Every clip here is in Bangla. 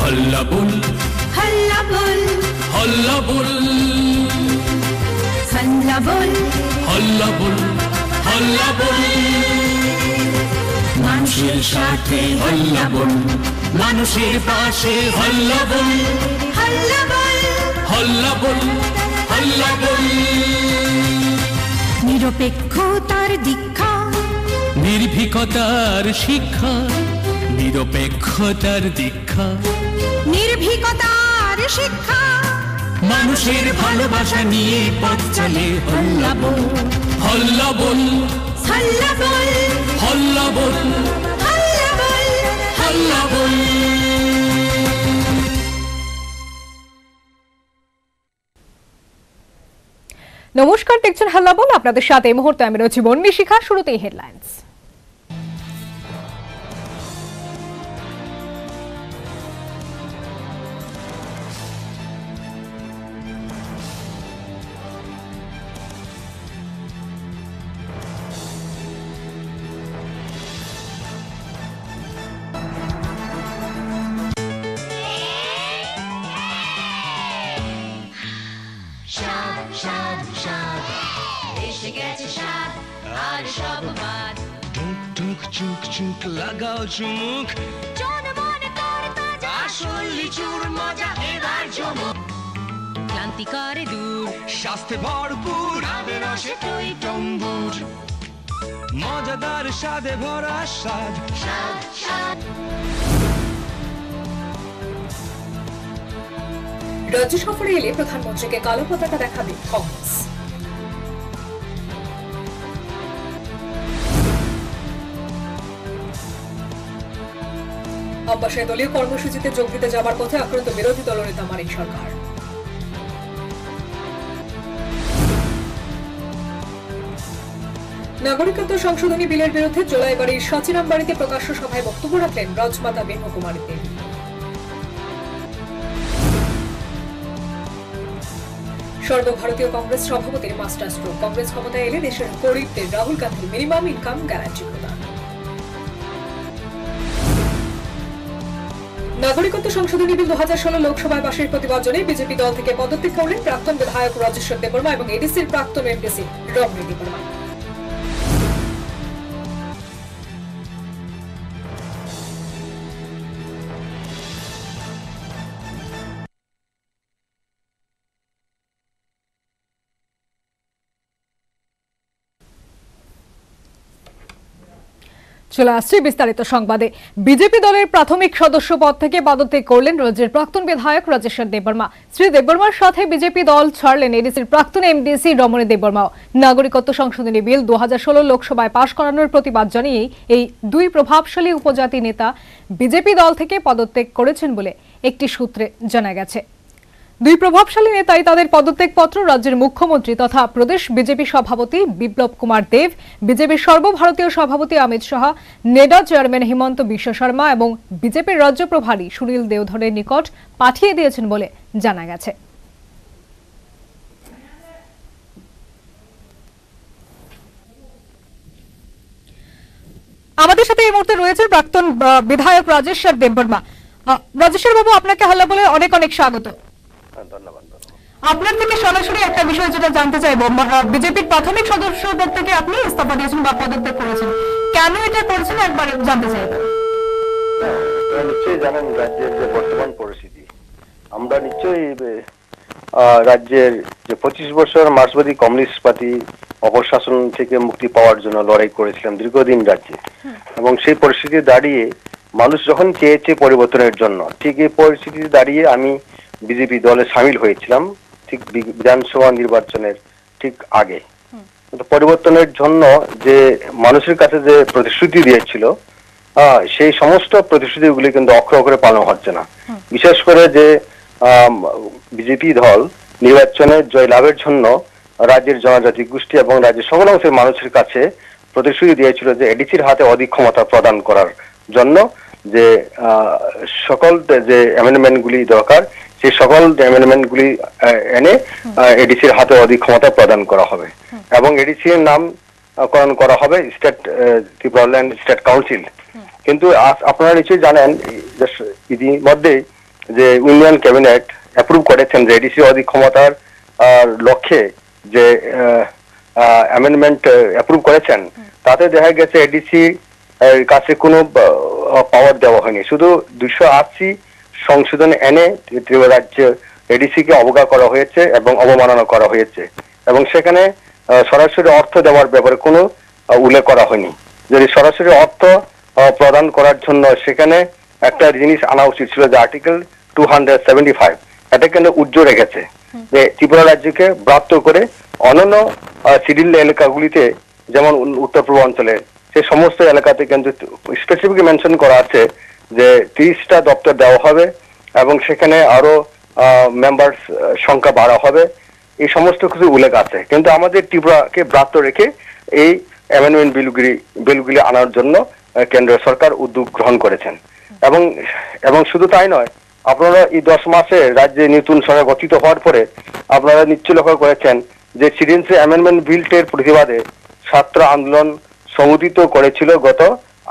हल्ला बोल हल्ला बोल हल्ला बोल हल्ला बोल हल्ला बोल हल्ला बोल মানুষের সাথে হল্লা বল মানুষের পাশে হল্লা বল हल्ला बोल হল্লা বল হল্লা বল নিরপেক্ষতার দীক্ষা নির্ভীকতার শিক্ষা নিরপেক্ষতার দীক্ষা নির্ভীকতার শিক্ষা মানুষের ভালোবাসা নিয়ে পথ চলে হল্লা বল হল্লা বল हल्ला बोल হল্লা বল हल्ला बोल হল্লা বল। নমস্কার, দেখছেন হাল্লা বল। আপনাদের সাথে এই মুহূর্তে আমি রয়েছি বন্নি শিখা। শুরুতেই হেডলাইন্স। চুক চুক লাগাও চুমুক আসল লিচুর মজা এবার জমুক ক্লান্তি করে দূর স্বাস্থ্যে ভরপুর রসে টই টম্বুর মজাদার স্বাদে ভরা স্বাদ রাজ্য সফরে এলে প্রধানমন্ত্রীকে কালো পতাকা দেখাবে কংগ্রেস। আমবাসায় দলীয় কর্মসূচিতে যোগ দিতে যাবার পথে আক্রান্ত বিরোধী দলনেতা মানিক সরকার। নাগরিকত্ব সংশোধনী বিলের বিরুদ্ধে জোলাইবাড়ির সাচিরামবাড়িতে প্রকাশ্য সভায় বক্তব্য রাখলেন রাজমাতা ব্রহ্মকুমারী দেবী। সর্বভারতীয় কংগ্রেস সভাপতির মাস্টার স্ট্রোক, কংগ্রেস ক্ষমতায় এলে দেশের গরিবদের রাহুল গান্ধীর মিনিমাম ইনকাম গ্যারান্টি প্রদান। নাগরিকত্ব সংশোধনী বিল 2016 লোকসভায় পাশের প্রতিবাদ জানিয়ে বিজেপি দল থেকে পদত্যাগ করলেন প্রাক্তন বিধায়ক রাজেশ্বর দেববর্মা এবং এডিসির প্রাক্তন এমডিসি রমণী দেববর্মা। চলে আসছে বিস্তারিত সংবাদে। বিজেপি দলের প্রাথমিক সদস্য পদ থেকে পদত্যাগ করলেন রাজ্যের প্রাক্তন বিধায়ক রাজেশ্বর দেববর্মা। শ্রী দেববর্মার সাথে বিজেপি দল ছাড়লেন এডিসির প্রাক্তন এমডিসি রমণী দেববর্মাও। নাগরিকত্ব সংশোধনী বিল 2016 লোকসভায় পাশ করানোর প্রতিবাদ জানিয়ে এই দুই প্রভাবশালী উপজাতি নেতা বিজেপি দল থেকে পদত্যাগ করেছেন বলে একটি সূত্রে জানা গেছে। দুই প্রভাবশালী নেতাই তাদের পদত্যাগপত্র রাজ্যের মুখ্যমন্ত্রী তথা প্রদেশ বিজেপি সভাপতি বিপ্লব কুমার দেব, বিজেপির সর্বভারতীয় সভাপতি অমিত শাহ, নেডা চেয়ারম্যান হিমন্ত বিশ্ব শর্মা এবং বিজেপির রাজ্য প্রভারী সুনীল দেওধরের নিকট পাঠিয়ে দিয়েছেন বলে জানা গেছে। আমাদের সাথে এই মুহূর্তে রয়েছে প্রাক্তন বিধায়ক রাজেশ্বর দেববর্মা। রাজেশ্বর বাবু, আপনাকে হাল্লা বলে অনেক অনেক স্বাগত। ধন্যবাদ। আপনার থেকে সরাসরি একটা বিষয় যেটা জানতে চাইবো, বিজেপির প্রাথমিক সদস্য পদ থেকে আপনি ইস্তফা দিয়েছেন বা পদত্যাগ করেছেন, কেন এটা করেছেন একবার জানতে চাইবো। নিশ্চয়ই জানেন রাজ্যের যে বর্তমান পরিস্থিতি, আমরা নিশ্চয়ই রাজ্যের যে 25 বছর মার্ক্সবাদী কমিউনিস্ট পার্টি অপশাসন থেকে মুক্তি পাওয়ার জন্য লড়াই করেছিলাম দীর্ঘদিন রাজ্যে, এবং সেই পরিস্থিতি দাঁড়িয়ে মানুষ যখন চেয়েছে পরিবর্তনের জন্য, ঠিক এই পরিস্থিতি দাঁড়িয়ে আমি বিজেপি দলে সামিল হয়েছিলাম ঠিক বিধানসভা নির্বাচনের ঠিক আগে। পরিবর্তনের জন্য যে মানুষের কাছে যে প্রতিশ্রুতি দিয়েছিল, সেই সমস্ত প্রতিশ্রুতিগুলি কিন্তু অক্ষরে অক্ষরে পালন হচ্ছে না। বিশেষ করে যে বিজেপি দল নির্বাচনে জয়লাভের জন্য রাজ্যের জনজাতি গোষ্ঠী এবং রাজ্যের সকল অংশের মানুষের কাছে প্রতিশ্রুতি দিয়েছিল যে এডিসির হাতে অধিক ক্ষমতা প্রদান করার জন্য যে সকল যে অ্যামেন্ডমেন্টগুলি দরকার সেই সকল অ্যামেন্ডমেন্টগুলি এনে এডিসির হাতে অধিক ক্ষমতা প্রদান করা হবে এবং এডিসির নামকরণ করা হবে স্টেট ত্রিপুরাল্যান্ড স্টেট কাউন্সিল। কিন্তু আপনারা নিশ্চয়ই জানেন ইতিমধ্যে যে ইউনিয়ন ক্যাবিনেট অ্যাপ্রুভ করেছেন যে এডিসি অধিক ক্ষমতার লক্ষ্যে যে অ্যামেন্ডমেন্ট অ্যাপ্রুভ করেছেন, তাতে দেখা গেছে এডিসি কাছে কোনো পাওয়ার দেওয়া হয়নি। শুধু 280 সংশোধন এনে ত্রিপুরা রাজ্য এডিসি কে অবজ্ঞা করা হয়েছে এবং অবমাননা করা হয়েছে, এবং সেখানে সরাসরি অর্থ দেওয়ার ব্যাপারে কোনো উল্লেখ করা হয়নি। যদি সরাসরি অর্থ প্রদান করার জন্য সেখানে একটা জিনিস আনা উচিত ছিল, যে আর্টিকেল 275 এটা কিন্তু উজ্জ্বল রেখেছে যে ত্রিপুরা রাজ্যকে ব্রাত্য করে অন্যান্য সিডিল এলাকাগুলিতে, যেমন উত্তর পূর্ব অঞ্চলে সে সমস্ত এলাকাতে কিন্তু স্পেসিফিক মেনশন করা আছে যে 30টা দপ্তর দেওয়া হবে এবং সেখানে আরো মেম্বার সংখ্যা বাড়া হবে, এই সমস্ত কিছু উল্লেখ আছে। কিন্তু আমাদের ত্রিপুরাকে ব্রাত্য রেখে এই অ্যামেন্ডমেন্ট বিলগুলি আনার জন্য কেন্দ্র সরকার উদ্যোগ গ্রহণ করেছেন। এবং শুধু তাই নয়, আপনারা এই 10 মাসে রাজ্যে নতুন সরকার গঠিত হওয়ার পরে আপনারা নিশ্চয় লক্ষ্য করেছেন যে সিটিজেনশিপ অ্যামেন্ডমেন্ট বিলটির প্রতিবাদে ছাত্র আন্দোলন সংগঠিত করেছিল গত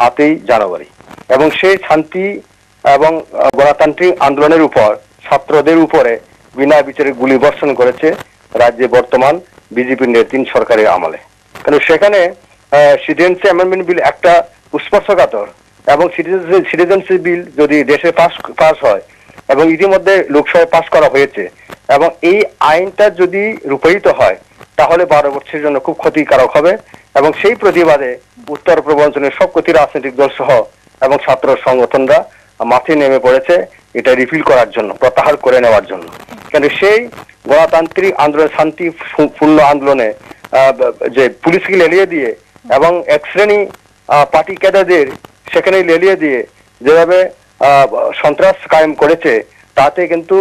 8ই জানুয়ারি, এবং সেই শান্তি এবং গণতান্ত্রিক আন্দোলনের উপর ছাত্রদের উপরে বিনা বিচারে গুলি বর্ষণ করেছে রাজ্যে বর্তমান বিজেপি নেতৃত্বাধীন সরকারের আমলে। কারণ সেখানে সিটিজেনশিপ অ্যামেন্ডমেন্ট বিল একটা স্পর্শকাতর, এবং সিটিজেনশিপ বিল যদি দেশে পাস হয় এবং ইতিমধ্যে লোকসভায় পাস করা হয়েছে, এবং এই আইনটা যদি রূপায়িত হয় তাহলে 12 বছরের জন্য খুব ক্ষতিকারক হবে। এবং সেই প্রতিবাদে উত্তর পূর্বাঞ্চলের সবকটি রাজনৈতিক দল সহ এবং ছাত্র সংগঠনরা মাঠে নেমে পড়েছে এটা রিফিল করার জন্য, প্রত্যাহার করে নেওয়ার জন্য। কিন্তু সেই গণতান্ত্রিক আন্দোলন, শান্তিপূর্ণ আন্দোলনে যে পুলিশকে লেলিয়ে দিয়ে এবং এক শ্রেণী পার্টি ক্যাডারদের সেখানে লেলিয়ে দিয়ে যেভাবে সন্ত্রাস কায়েম করেছে, তাতে কিন্তু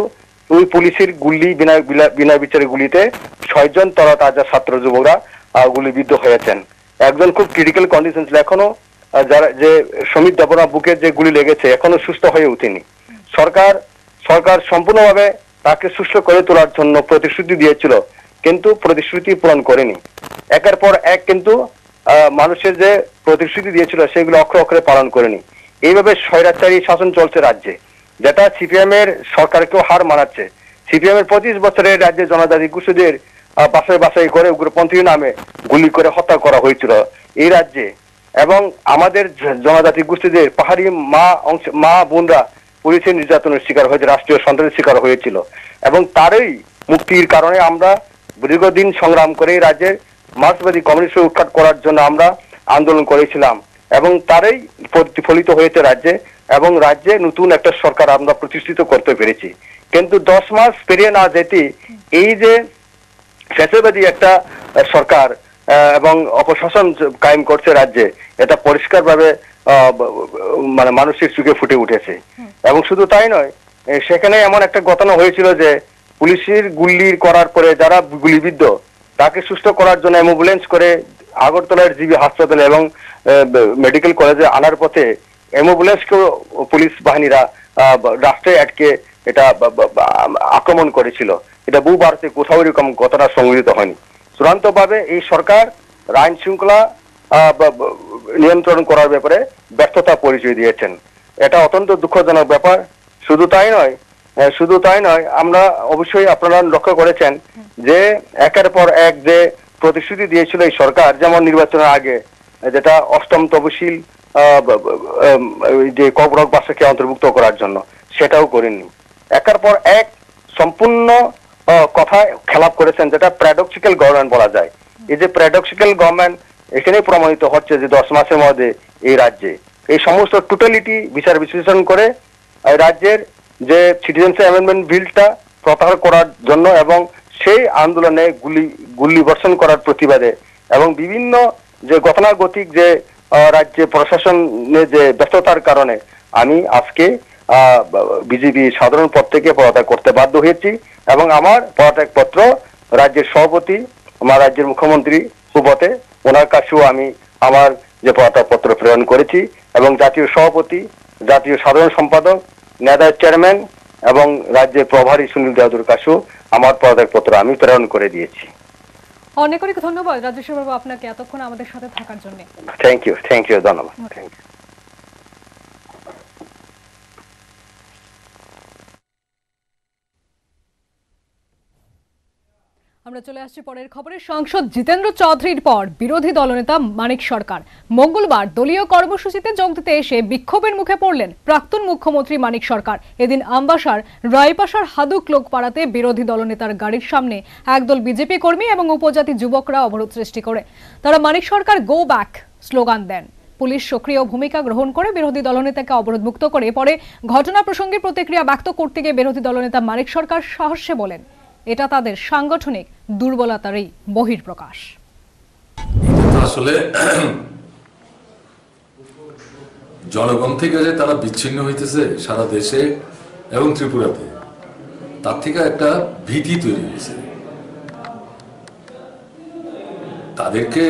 ওই পুলিশের গুলি বিনা বিচারে গুলিতে 6 জন তরতাজা ছাত্র যুবকরা গুলিবিদ্ধ হয়েছেন। একজন খুব ক্রিটিক্যাল কন্ডিশন ছিল, এখনো যারা যে সমিত দেবনা বুকের যে গুলি লেগেছে এখনো সুস্থ হয়ে উঠেনি। সরকার সম্পূর্ণভাবে তাকে সুস্থ করে তোলার জন্য প্রতিশ্রুতি দিয়েছিল, কিন্তু প্রতিশ্রুতি পূরণ করেনি। একের পর এক কিন্তু মানুষের যে প্রতিশ্রুতি দিয়েছিল সেগুলো অক্ষরে অক্ষরে পালন করেনি। এইভাবে স্বৈরাচারী শাসন চলছে রাজ্যে, যেটা সিপিএম এর সরকারকেও হার মানাচ্ছে। সিপিএম এর 25 বছরের রাজ্যে জনজাতি গোষ্ঠীদের বাছাই করে উগ্রপন্থী নামে গুলি করে হত্যা করা হয়েছিল এই রাজ্যে, এবং আমাদের জনজাতি গোষ্ঠীদের পাহাড়ি মা বোনরা পুলিশের নির্যাতনের শিকার হয়েছে, রাষ্ট্রীয় সন্ত্রাসের শিকার হয়েছিল, এবং তারই মুক্তির কারণে আমরা দীর্ঘদিন সংগ্রাম করে রাজ্যের মার্ক্সবাদী কমিউনিস্ট উৎখাত করার জন্য আমরা আন্দোলন করেছিলাম, এবং তারই প্রতিফলিত হয়েছে রাজ্যে, এবং রাজ্যে নতুন একটা সরকার আমরা প্রতিষ্ঠিত করতে পেরেছি। কিন্তু 10 মাস পেরিয়ে না যেতে এই যে ফ্যাসিবাদী একটা সরকার এবং অপশাসন কায়েম করছে রাজ্যে, এটা পরিষ্কারভাবে মানে মানুষের চোখে ফুটে উঠেছে। এবং শুধু তাই নয়, সেখানে এমন একটা ঘটনা হয়েছিল যে পুলিশের গুলি করার পরে যারা গুলিবিদ্ধ তাকে সুস্থ করার জন্য অ্যাম্বুলেন্স করে আগরতলার জিবি হাসপাতালে এবং মেডিকেল কলেজে আনার পথে অ্যাম্বুলেন্সকেও পুলিশ বাহিনীরা রাস্তায় আটকে এটা আক্রমণ করেছিল। এটা বহু ভারতে কোথাও এরকম ঘটনা সংঘটিত হয়নি। চূড়ান্তভাবে এই সরকার আইন শৃঙ্খলা নিয়ন্ত্রণ করার ব্যাপারে ব্যর্থতা পরিচয় দিয়েছেন। এটা অত্যন্ত দুঃখজনক ব্যাপার। শুধু তাই নয়, আমরা অবশ্যই আপনারা লক্ষ্য করেছেন যে একের পর এক যে প্রতিশ্রুতি দিয়েছিল এই সরকার, যেমন নির্বাচনের আগে যেটা 8ম তফসিল যে কবরক ভাষাকে অন্তর্ভুক্ত করার জন্য, সেটাও করেননি। একের পর এক সম্পূর্ণ কথা খেলাপ করেছেন, যেটা প্যারাডক্সিক্যাল গভর্নমেন্ট বলা যায়। এই যে প্যারাডক্সিক্যাল গভর্নমেন্ট এখানেই প্রমাণিত হচ্ছে যে 10 মাসের মধ্যে এই রাজ্যে এই সমস্ত টোটালিটি বিচার বিশ্লেষণ করে রাজ্যের যে সিটিজেনশিপ অ্যামেন্ডমেন্ট বিলটা প্রত্যাহার করার জন্য এবং সেই আন্দোলনে গুলি বর্ষণ করার প্রতিবাদে এবং বিভিন্ন যে গতানুগতিক যে রাজ্যে প্রশাসনের যে ব্যস্ততার কারণে আমি আজকে বিজেপি সাধারণ পদ থেকে পদত্যাগ করতে বাধ্য হয়েছি, এবং আমার পদত্যাগ পত্র রাজ্যের সভাপতি, আমার রাজ্যের মুখ্যমন্ত্রী সুবতে ওনার কাছেও আমি আমার যে পদত্যাগ পত্র প্রেরণ করেছি, এবং জাতীয় সভাপতি, জাতীয় সাধারণ সম্পাদক, নেদার চেয়ারম্যান এবং রাজ্যের প্রভারী সুনীল দেওয়ার কাছেও আমার পদত্যাগ পত্র আমি প্রেরণ করে দিয়েছি। অনেক অনেক ধন্যবাদ রাজেশ্বর বাবু আপনাকে এতক্ষণ আমাদের সাথে থাকার জন্য। থ্যাংক ইউ, ধন্যবাদ। Thank you. আমরা চলে আসছি পরের খবরে। সাংসদ জিতেন্দ্র চৌধুরীর পর বিরোধী দলনেতা মানিক সরকার মঙ্গলবার দলীয় কর্মসূচিতে যোগ দিতে এসে বিক্ষোভের মুখে পড়লেন প্রাক্তন মুখ্যমন্ত্রী মানিক সরকার। এদিন আমবাসার রায়পাশার হাদুক লোকপাড়াতে বিরোধী দলনেতার গাড়ির সামনে একদল বিজেপি কর্মী এবং উপজাতি যুবকরা অবরোধ সৃষ্টি করে তারা মানিক সরকার গো ব্যাক স্লোগান দেন। পুলিশ সক্রিয় ভূমিকা গ্রহণ করে বিরোধী দলনেতাকে অবরোধমুক্ত করে। পরে ঘটনা প্রসঙ্গে প্রতিক্রিয়া ব্যক্ত করতে গিয়ে বিরোধী দলনেতা মানিক সরকার সাহসে বলেন, এটা তাদের সাংগঠনিক দুর্বলতারই বহিঃপ্রকাশ। আসলে জনগণ থেকে যে তারা বিচ্ছিন্ন হইতেছে সারা দেশে এবং ত্রিপুরাতে, তার থেকে একটা ভীতি তৈরি হয়েছে। তাদেরকে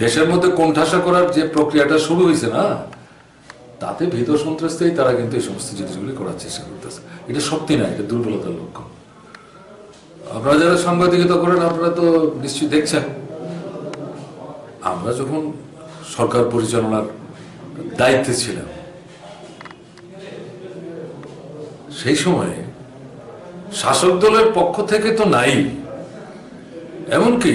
দেশের মধ্যে কোণঠাসা করার যে প্রক্রিয়াটা শুরু হয়েছে না, তাতে ভীত সন্ত্রস্তেই তারা কিন্তু এই সমস্ত জিনিসগুলি করার চেষ্টা করতেছে। এটা সত্যি না, এটা দুর্বলতার লক্ষণ। আপনারা যারা সাংবাদিকতা করেন আপনারা তো নিশ্চয়ই দেখছেন, আমরা যখন সরকার পরিচালনার দায়িত্বে ছিলাম সেই সময়ে শাসক দলের পক্ষ থেকে তো নাই, এমনকি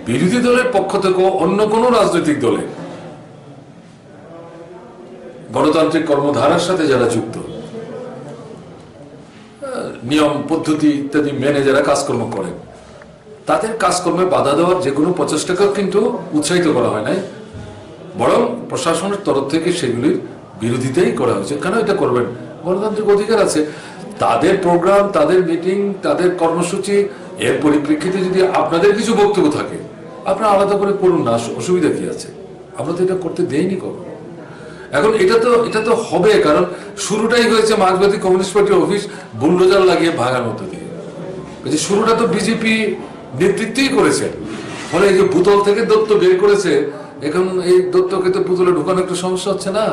বিরোধী দলের পক্ষ থেকে অন্য কোন রাজনৈতিক দলে গণতান্ত্রিক কর্মধারার সাথে যারা যুক্ত, নিয়ম পদ্ধতি ইত্যাদি মেনে যারা কাজকর্ম করেন, তাদের কাজকর্মে বাধা দেওয়ার যে কোনো প্রচেষ্টাকেও কিন্তু উৎসাহিত করা হয় নাই, বরং প্রশাসনের তরফ থেকে সেগুলির বিরোধিতাই করা হয়েছে। কেন এটা করবেন? গণতান্ত্রিক অধিকার আছে। তাদের প্রোগ্রাম, তাদের মিটিং, তাদের কর্মসূচি, এর পরিপ্রেক্ষিতে যদি আপনাদের কিছু বক্তব্য থাকে আপনারা আলাদা করে করুন না, অসুবিধা কি আছে? আমরা তো এটা করতে দেইনি কখনো। এখন এটা তো হবে, কারণ শুরুটাই হয়েছে মার্ক্সবাদী কমিউনিস্ট পার্টির অফিস বুলডোজার লাগিয়ে ভাঙার মতো দিয়ে। শুরুটা তো বিজেপি নেতৃত্বই করেছে। ফলে এই যে বোতল থেকে দত্ত বের করেছে, এখন এই দত্তকে তো বোতলে ঢুকানো একটু সমস্যা হচ্ছে না?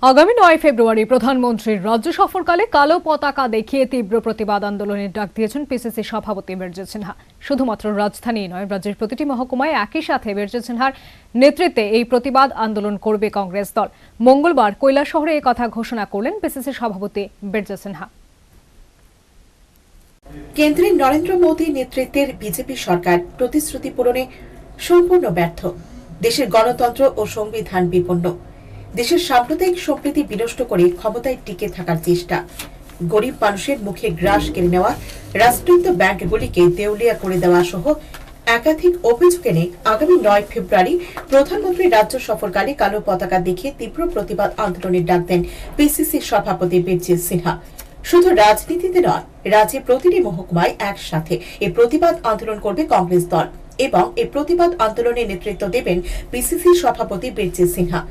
আগামী 9 ফেব্রুয়ারি প্রধানমন্ত্রীর রাজ্য সফরকালে কালো পতাকা দেখিয়ে তীব্র প্রতিবাদ আন্দোলনের ডাক দিয়েছেন পিসিসি সভাপতি বীরজিৎ সিনহা। শুধুমাত্র রাজধানী নয়, রাজ্যের প্রতিটি মহকুমায় একই সাথে বীরজিৎ সিনহার নেতৃত্বে এই প্রতিবাদ আন্দোলন করবে কংগ্রেস দল। মঙ্গলবার কৈলাসহরে এই কথা ঘোষণা করলেন পিসিসি সভাপতি বীরজিৎ সিনহা। কেন্দ্রে নরেন্দ্র মোদীর নেতৃত্বের বিজেপি সরকার প্রতিশ্রুতি পূরণে সম্পূর্ণ ব্যর্থ। দেশের গণতন্ত্র ও সংবিধান বিপন্ন, দেশের সাম্প্রদায়িক সম্প্রীতি বিনষ্ট করে ক্ষমতায় টিকে থাকার চেষ্টা, গরিব মানুষের মুখে গ্রাস কেড়ে নেওয়া, রাষ্ট্রায়ত্ত ব্যাংকগুলিকে দেউলিয়া করে দেওয়া সহ একাধিক অভিযোগ এনে আগামী 9 ফেব্রুয়ারি প্রধানমন্ত্রী রাজ্য সফরকালে কালো পতাকা দেখিয়ে তীব্র প্রতিবাদ আন্দোলনের ডাক দেন পিসিসি সভাপতি বীরজিৎ সিনহা। শুধু রাজনীতিতে নয়, রাজ্যের প্রতিটি মহকুমায় একসাথে এই প্রতিবাদ আন্দোলন করবে কংগ্রেস দল এবং এই প্রতিবাদ আন্দোলনে নেতৃত্ব দেবেন পিসিসি সভাপতি বীরজিৎ সিনহা।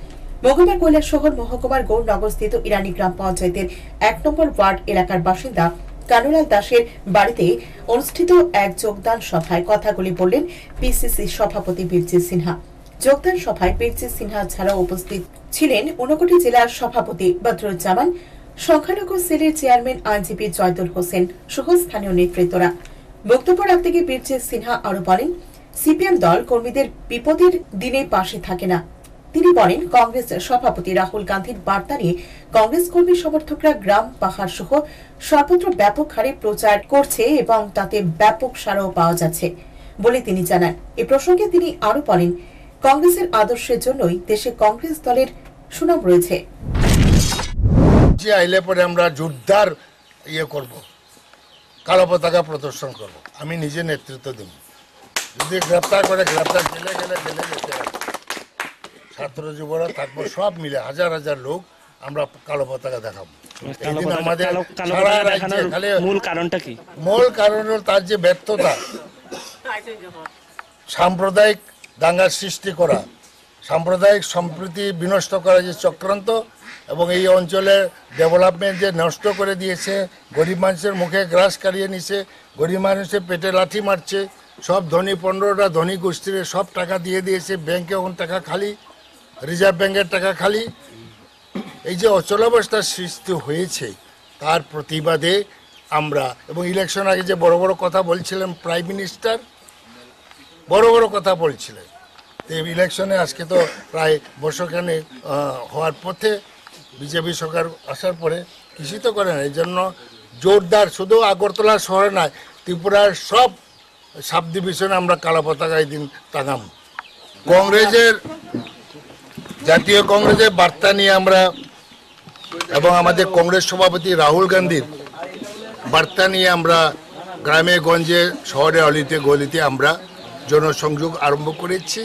মঙ্গলবার কৈলাসহর মহকুমার গৌরনগরস্থিত ইরানি গ্রাম পঞ্চায়েতের 1 নম্বর ওয়ার্ড এলাকার বাসিন্দা কানুলাল দাসের বাড়িতে অনুষ্ঠিত এক যোগদান সভায় কথাগুলি বললেন পিসিসি সভাপতি বীরজিৎ সিনহা। যোগদান সভায় বীরজিৎ সিনহা ছাড়াও উপস্থিত ছিলেন ঊনকোটি জেলার সভাপতি বদরুজ্জামান, সংখ্যালঘু সেলের চেয়ারম্যান আইনজীবী জয়দুল হোসেন সহ স্থানীয় নেতৃত্বরা। বক্তব্য রাখতে গিয়ে বীরজিৎ সিনহা আরো বলেন, সিপিএম দল কর্মীদের বিপদের দিনে পাশে থাকে না। তিনি বলেন, কংগ্রেস সভাপতি রাহুল গান্ধীর বার্তা নিয়ে কংগ্রেস কর্মী সমর্থকরা গ্রাম পাহাড় সহ সর্বত্র ব্যাপক হারে প্রচার করছে এবং তাতে ব্যাপক সাড়াও পাওয়া যাচ্ছে বলে তিনি জানান। এ প্রসঙ্গে তিনি আরো বলেন, কংগ্রেসের আদর্শের জন্যই দেশে কংগ্রেস দলের সুনাম রয়েছে। আইলে পরে আমরা জোরদার করব, কালো পতাকা প্রদর্শন করব। আমি নিজে নেতৃত্ব দেব। যদি গ্রেপ্তার করে গ্রেপ্তার, জেলে গেলে জেলে যেতে হবে। ছাত্র যুবরা থাকবো, সব মিলে হাজার হাজার লোক আমরা কালো পতাকা দেখাবো। আমাদের মূল কারণটা কি? মূল কারণ হল তার যে ব্যর্থতা, সাম্প্রদায়িক দাঙ্গার সৃষ্টি করা, সাম্প্রদায়িক সম্প্রীতি বিনষ্ট করা যে চক্রান্ত, এবং এই অঞ্চলের ডেভেলপমেন্ট যে নষ্ট করে দিয়েছে, গরিব মানুষের মুখে গ্রাস কাড়িয়ে নিছে, গরিব মানুষের পেটে লাঠি মারছে, সব ধনী 15টা ধনী গোষ্ঠীর সব টাকা দিয়ে দিয়েছে, ব্যাংকে এখন টাকা খালি, রিজার্ভ ব্যাংকের টাকা খালি। এই যে অচলাবস্থার সৃষ্টি হয়েছে তার প্রতিবাদে আমরা, এবং ইলেকশন আগে যে বড় বড় কথা বলছিলেন প্রাইম মিনিস্টার, বড় বড় কথা বলছিলেন, তো এই ইলেকশনে আজকে তো প্রায় বছরখানেক হওয়ার পথে বিজেপি সরকার আসার পরে কিছুই তো করে না। এই জন্য জোরদার শুধু আগরতলা শহরে নয়, ত্রিপুরার সব সাব ডিভিশনে আমরা কালো পতাকা এই দিন টাঙাম। কংগ্রেসের জাতীয় কংগ্রেসের বার্তা নিয়ে আমরা এবং আমাদের কংগ্রেস সভাপতি রাহুল গান্ধীর বার্তা নিয়ে আমরা গ্রামে গঞ্জে শহরে অলিতে গলিতে আমরা জনসংযোগ আরম্ভ করেছি।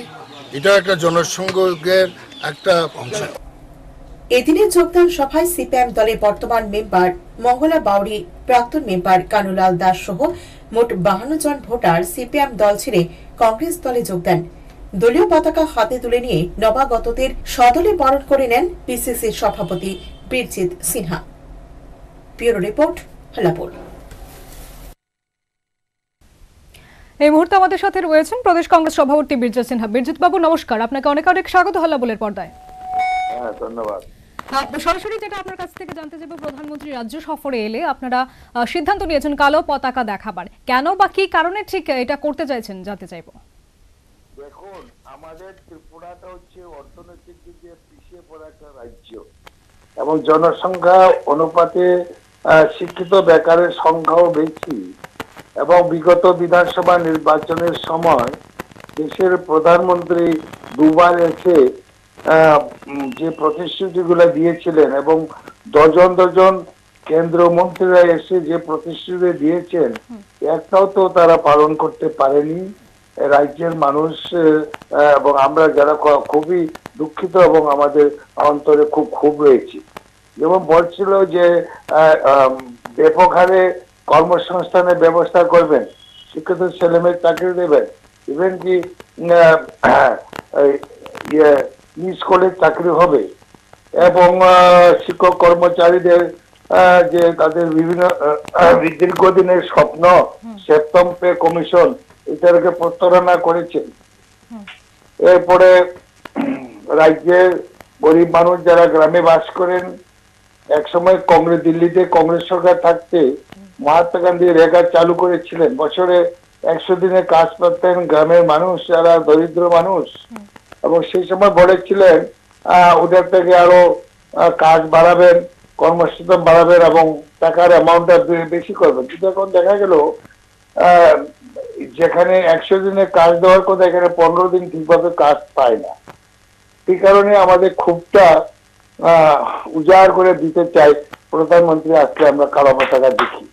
এটা একটা জনসংযোগের একটা অংশ। এদিনের যোগদান সভায় সিপিএম দলের বর্তমান মেম্বার মঙ্গলা বাউরি, প্রাক্তন মেম্বার কানুলাল দাস সহ মোট 52 জন ভোটার সিপিএম দল ছেড়ে কংগ্রেস দলে যোগ দেন। দলীয় পতাকা হাতে তুলে নিয়ে নবাগতদের সদলে বরণ করে নেন পিসিসির সভাপতি বীরজিৎ সিনহা। ব্যুরো রিপোর্ট, হালাপুর। এই মুহূর্তে আমাদের সাথে রয়েছেন প্রদেশ কংগ্রেস সভাপতি বীরজিৎ সিনহা। বীরজিৎ বাবু নমস্কার, আপনাকে অনেক অনেক স্বাগত হাল্লাবলের পর্দায়। হ্যাঁ, ধন্যবাদ। সরাসরি যেটা আপনার কাছ থেকে জানতে চাইবো, প্রধানমন্ত্রী রাজ্য সফরে এলে আপনারা সিদ্ধান্ত নিয়েছেন কালো পতাকা দেখাবার, কেন বা কি কারণে ঠিক এটা করতে চাইছেন জানতে চাইবো। দেখুন, আমাদের ত্রিপুরাটা হচ্ছে অর্থনৈতিক দিক দিয়ে পিছিয়ে পড়া একটা রাজ্য এবং জনসংখ্যা অনুপাতে শিক্ষিত বেকারের সংখ্যাও বেশি এবং বিগত বিধানসভা নির্বাচনের সময় দেশের প্রধানমন্ত্রী দুবার এসে যে প্রতিশ্রুতিগুলো দিয়েছিলেন এবং ডজন কেন্দ্রীয় মন্ত্রীরা এসে যে প্রতিশ্রুতি দিয়েছেন একটাও তো তারা পালন করতে পারেনি। রাজ্যের মানুষ এবং আমরা যারা খুবই দুঃখিত এবং আমাদের অন্তরে খুব ক্ষোভ রয়েছে। যেমন বলছিল যে ব্যাপক হারে কর্মসংস্থানের ব্যবস্থা করবেন, শিক্ষিত ছেলেমেয়ের চাকরি দেবেন, ইভেন কি স্কুলের চাকরি হবে এবং শিক্ষক কর্মচারীদের যে তাদের বিভিন্ন দীর্ঘদিনের স্বপ্ন সেপ্টেম পে কমিশন এটাকে প্রতারণা করেছেন। এরপরে রাজ্যের গরিব মানুষ যারা গ্রামে বাস করেন, একসময় দিল্লিতে কংগ্রেস সরকার থাকতে মহাত্মা গান্ধী রেগা চালু করেছিলেন, বছরে 100 দিনে কাজ পাতেন গ্রামের মানুষ যারা দরিদ্র মানুষ, এবং সেই সময় বলেছিলেন ওদের থেকে আরো কাজ বাড়াবেন, কর্মসংস্থান বাড়াবেন এবং টাকার অ্যামাউন্টটা বেশি করবেন। কিন্তু এখন দেখা গেল যেখানে 100 দিনে কাজ দেওয়ার কথা এখানে 15 দিন ঠিকভাবে কাজ পায় না। এই কারণে আমাদের ক্ষোভটা উজাড় করে দিতে চাই প্রধানমন্ত্রী আজকে আমরা কালো পতাকা দেখি।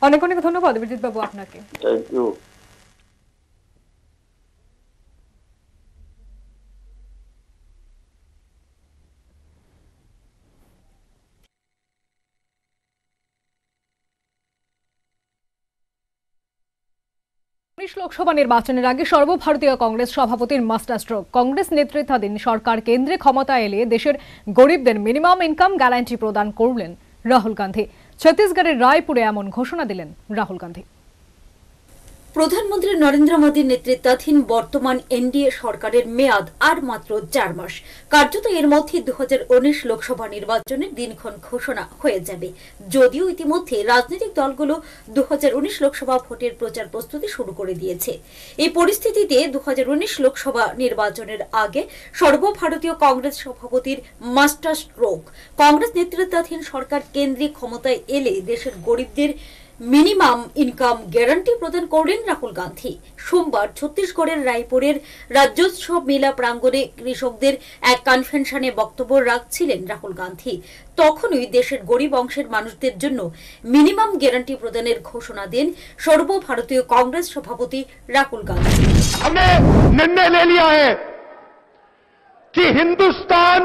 অনেক অনেক ধন্যবাদ বীরজিৎ বাবু আপনাকে। Thank you. লোকসভা নির্বাচনের আগে সর্বভারতীয় কংগ্রেস সভাপতির মাস্টার স্ট্রোক। কংগ্রেস নেতৃত্বাধীন সরকার কেন্দ্রে ক্ষমতায় এলে দেশের গরিবদের মিনিমাম ইনকাম গ্যারান্টি প্রদান করলেন রাহুল গান্ধী। ছত্তিশগড়ের রায়পুরে এমন ঘোষণা দিলেন রাহুল গান্ধী। প্রধানমন্ত্রী নরেন্দ্র মোদীর নেতৃত্বাধীন বর্তমান এনডিএ সরকারের মেয়াদ আর মাত্র 4 মাস। কার্যত এর মধ্যে 2019 লোকসভা নির্বাচনের দিনক্ষণ ঘোষণা হয়ে যাবে। যদিও ইতিমধ্যে রাজনৈতিক দলগুলো 2019 লোকসভা ভোটের প্রচার প্রস্তুতি শুরু করে দিয়েছে। এই পরিস্থিতিতে 2019 লোকসভা নির্বাচনের আগে সর্বভারতীয় কংগ্রেস সভাপতির মাস্টার স্ট্রোক। কংগ্রেস নেতৃত্বাধীন সরকার কেন্দ্রে ক্ষমতায় এলে দেশের গরিবদের মিনিমাম ইনকাম গ্যারান্টি প্রদান করলেন রাহুল গান্ধী। সোমবার ছত্তিশগড়ের রায়পুরের রাজ্যোৎসব মেলা প্রাঙ্গণে কৃষকদের এক কনভেনশনে বক্তব্য রাখছিলেন রাহুল গান্ধী। তখনই দেশের গরিব অংশের মানুষদের জন্য মিনিমাম গ্যারান্টি প্রদানের ঘোষণা দেন সর্বভারতীয় কংগ্রেস সভাপতি রাহুল গান্ধী। हमने निर्णय ले लिया है कि हिंदुस्तान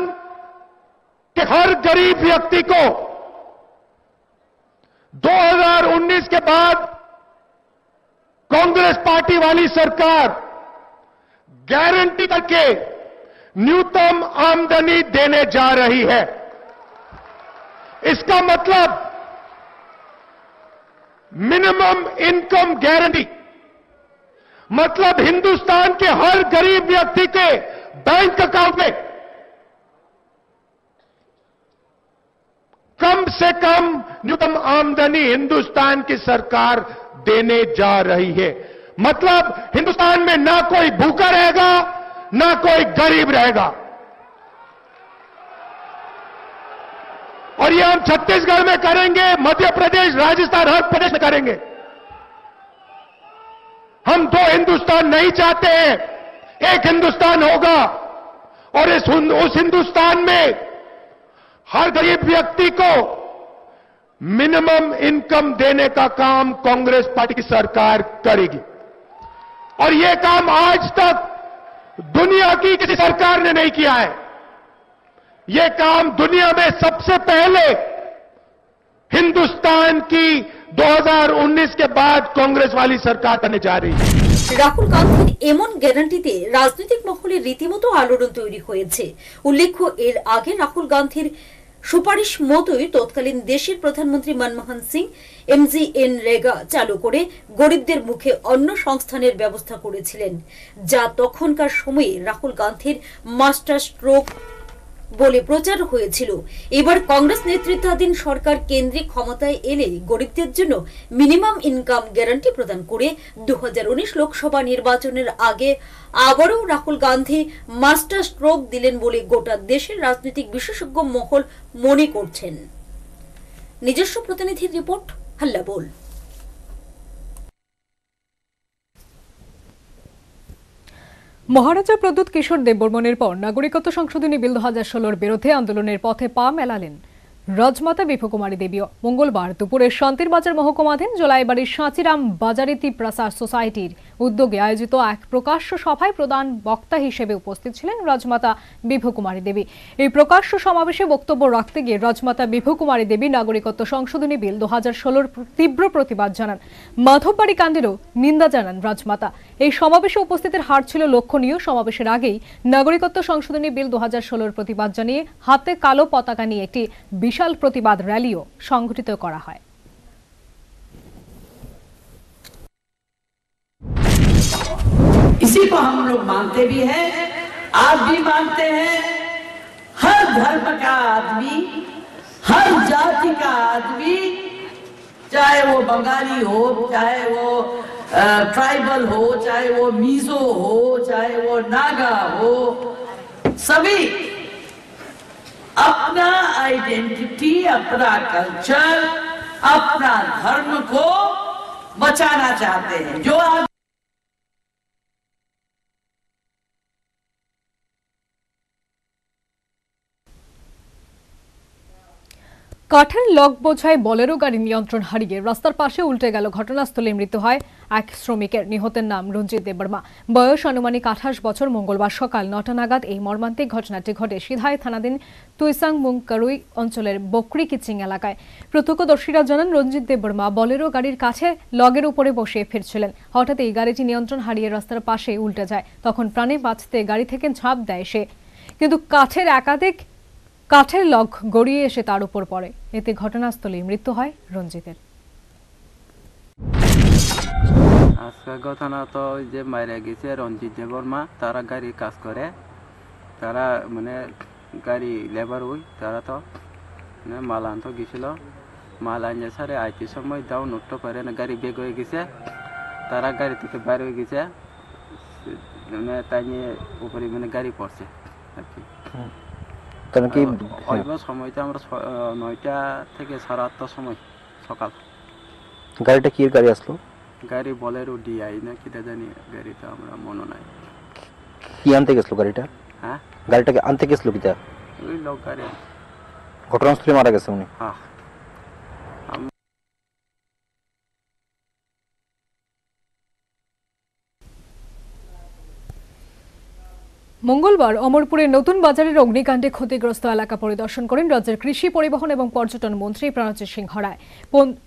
के हर गरीब व्यक्ति को 2019 के बाद कांग्रेस पार्टी वाली सरकार गारंटी करके न्यूनतम आमदनी देने जा रही है। इसका मतलब मिनिमम इनकम गारंटी मतलब हिंदुस्तान के हर गरीब व्यक्ति के बैंक अकाउंट में कम से कम न्यूनतम आमदनी हिंदुस्तान की सरकार देने जा रही है। मतलब हिंदुस्तान में ना कोई भूखा रहेगा ना कोई गरीब रहेगा। और ये हम छत्तीसगढ़ में करेंगे, मध्य प्रदेश, राजस्थान, हर प्रदेश में करेंगे। हम दो हिंदुस्तान नहीं चाहते हैं, एक हिंदुस्तान होगा और उस हिंदुस्तान में हर गरीब व्यक्ति को मिनिमम इनकम देने का काम कांग्रेस पार्टी की सरकार करेगी। और यह काम आज तक दुनिया की किसी सरकार ने नहीं किया है। यह काम दुनिया में सबसे पहले हिंदुस्तान की 2019 के बाद कांग्रेस वाली सरकार करने जा रही है। রাহুল গান্ধীর এমন গ্যারান্টিতে রাজনৈতিক মহলে রীতিমতো আলোড়ন তৈরি হয়েছে। উল্লেখ্য, এর আগে রাহুল গান্ধীর সুপারিশ মতোই তৎকালীন দেশের প্রধানমন্ত্রী মনমোহন সিং MGNREGA চালু করে গরিবদের মুখে অন্ন সংস্থানের ব্যবস্থা করেছিলেন, যা তখনকার সময়ে রাহুল গান্ধীর মাস্টার স্ট্রোক বলে প্রচার হয়েছিল। এবার কংগ্রেস নেতৃত্বাধীন সরকার কেন্দ্রে ক্ষমতায় এলে গরিবদের জন্য মিনিমাম ইনকাম গ্যারান্টি প্রদান করে 2019 লোকসভা নির্বাচনের আগে আবারও রাহুল গান্ধী মাস্টার স্ট্রোক দিলেন বলে গোটা দেশের রাজনৈতিক বিশেষজ্ঞ মহল মনে করছেন। নিজস্ব প্রতিনিধির রিপোর্ট, হাল্লা বল। মহারাজা প্রদ্যুৎ কিশোর দেববর্মনের পর নাগরিকত্ব সংশোধনী বিল 2016-র বিরুদ্ধে আন্দোলনের পথে পা মেলালেন রাজমাতা বিভকুমারী দেবীও। মঙ্গলবার দুপুরে শান্তির বাজার মহকুমাধীন জলাইবাড়ির সাঁচিরাম বাজারিতি প্রসার সোসাইটির উদ্যোগে আয়োজিত এক প্রকাশ্য সভায় প্রধান বক্তা হিসেবে উপস্থিত ছিলেন রাজমাতা বিভকুমারী দেবী। এই প্রকাশ্য সমাবেশে বক্তব্য রাখতে গিয়ে রাজমাতা বিভকুমারী দেবী নাগরিকত্ব সংশোধনী বিল 2016-র তীব্র প্রতিবাদ জানান। মাধববাড়ি কাণ্ডেরও নিন্দা জানান রাজমাতা। এই সমাবেশে উপস্থিতের হার ছিল লক্ষণীয়। সমাবেশের আগেই নাগরিকত্ব সংশোধনী বিল 2016-র প্রতিবাদ জানিয়ে হাতে কালো পতাকা নিয়ে একটি বিশাল প্রতিবাদ র্যালিও সংগঠিত করা হয়। इसी को हम लोग मानते भी हैं, आप भी मानते हैं। हर धर्म का आदमी, हर जाति का आदमी, चाहे वो बंगाली हो, चाहे वो ट्राइबल हो, चाहे वो मिजो हो, चाहे वो नागा हो, सभी अपना आइडेंटिटी, अपना कल्चर, अपना धर्म को बचाना चाहते हैं। जो কাঠের লক বোঝাই বলেরো গাড়ি নিয়ন্ত্রণ হারিয়ে রাস্তার পাশে উল্টে গেল। ঘটনাস্থলে মৃত্যু হয় এক শ্রমিকের। নিহতের নাম রঞ্জিত দেববর্মা, বয়স আনুমানিক 28 বছর। মঙ্গলবার সকাল 9টা নাগাদ এই মর্মান্তিক ঘটনাটি ঘটে সিধাই থানাধীন তুইসাং মুংকারুই অঞ্চলের বকরি কিচিং এলাকায়। প্রত্যক্ষদর্শীরা জানান, রঞ্জিত দেববর্মা বলেরো গাড়ির কাছে লগের উপরে বসে ফিরছিলেন। হঠাৎ এই গাড়িটি নিয়ন্ত্রণ হারিয়ে রাস্তার পাশে উল্টে যায়। তখন প্রাণে বাঁচতে গাড়ি থেকে ঝাঁপ দেয় সে, কিন্তু কাঠের লক গড়িয়ে এসে তার উপর পড়ে। এতে ঘটনাস্থলেই মৃত্যু হয় রঞ্জিতের। আজকের ঘটনা তো যে মারা গেছে রঞ্জিত দেববর্মা, তারা গাড়ি কাজ করে, তারা মানে গাড়ি লেবার ওই, তারা তো মাল আনতে গেছিল। মাল আনতে সারে আইতে সময় দাও নষ্ট করে না, গাড়ি বেগ হয়ে গেছে, তারা গাড়ি থেকে বাইরে হয়ে গেছে, মানে তাই নিয়ে উপরে মানে গাড়ি পড়ছে আর কি। সময়টা আমরা 9টা থেকে 8:30 সময় সকাল। গাড়িটা কি গাড়ি আসলো? গাড়ি বলেরো ডিআই না কিটা জানি, গাড়িটা আমরা মনে নাই। কি আনতে গেছিল গাড়িটা? হ্যাঁ, গাড়িটাকে আনতে গেছিল কিটা? ওই লোক গাড়ি। ঘটনাস্থলে মারা গেছে উনি? হ্যাঁ। মঙ্গলবার অমরপুরের নতুন বাজারের অগ্নিকাণ্ডে ক্ষতিগ্রস্ত এলাকা পরিদর্শন করেন রাজ্যের কৃষি, পরিবহন এবং পর্যটন মন্ত্রী প্রণজিৎ সিংহ রায়।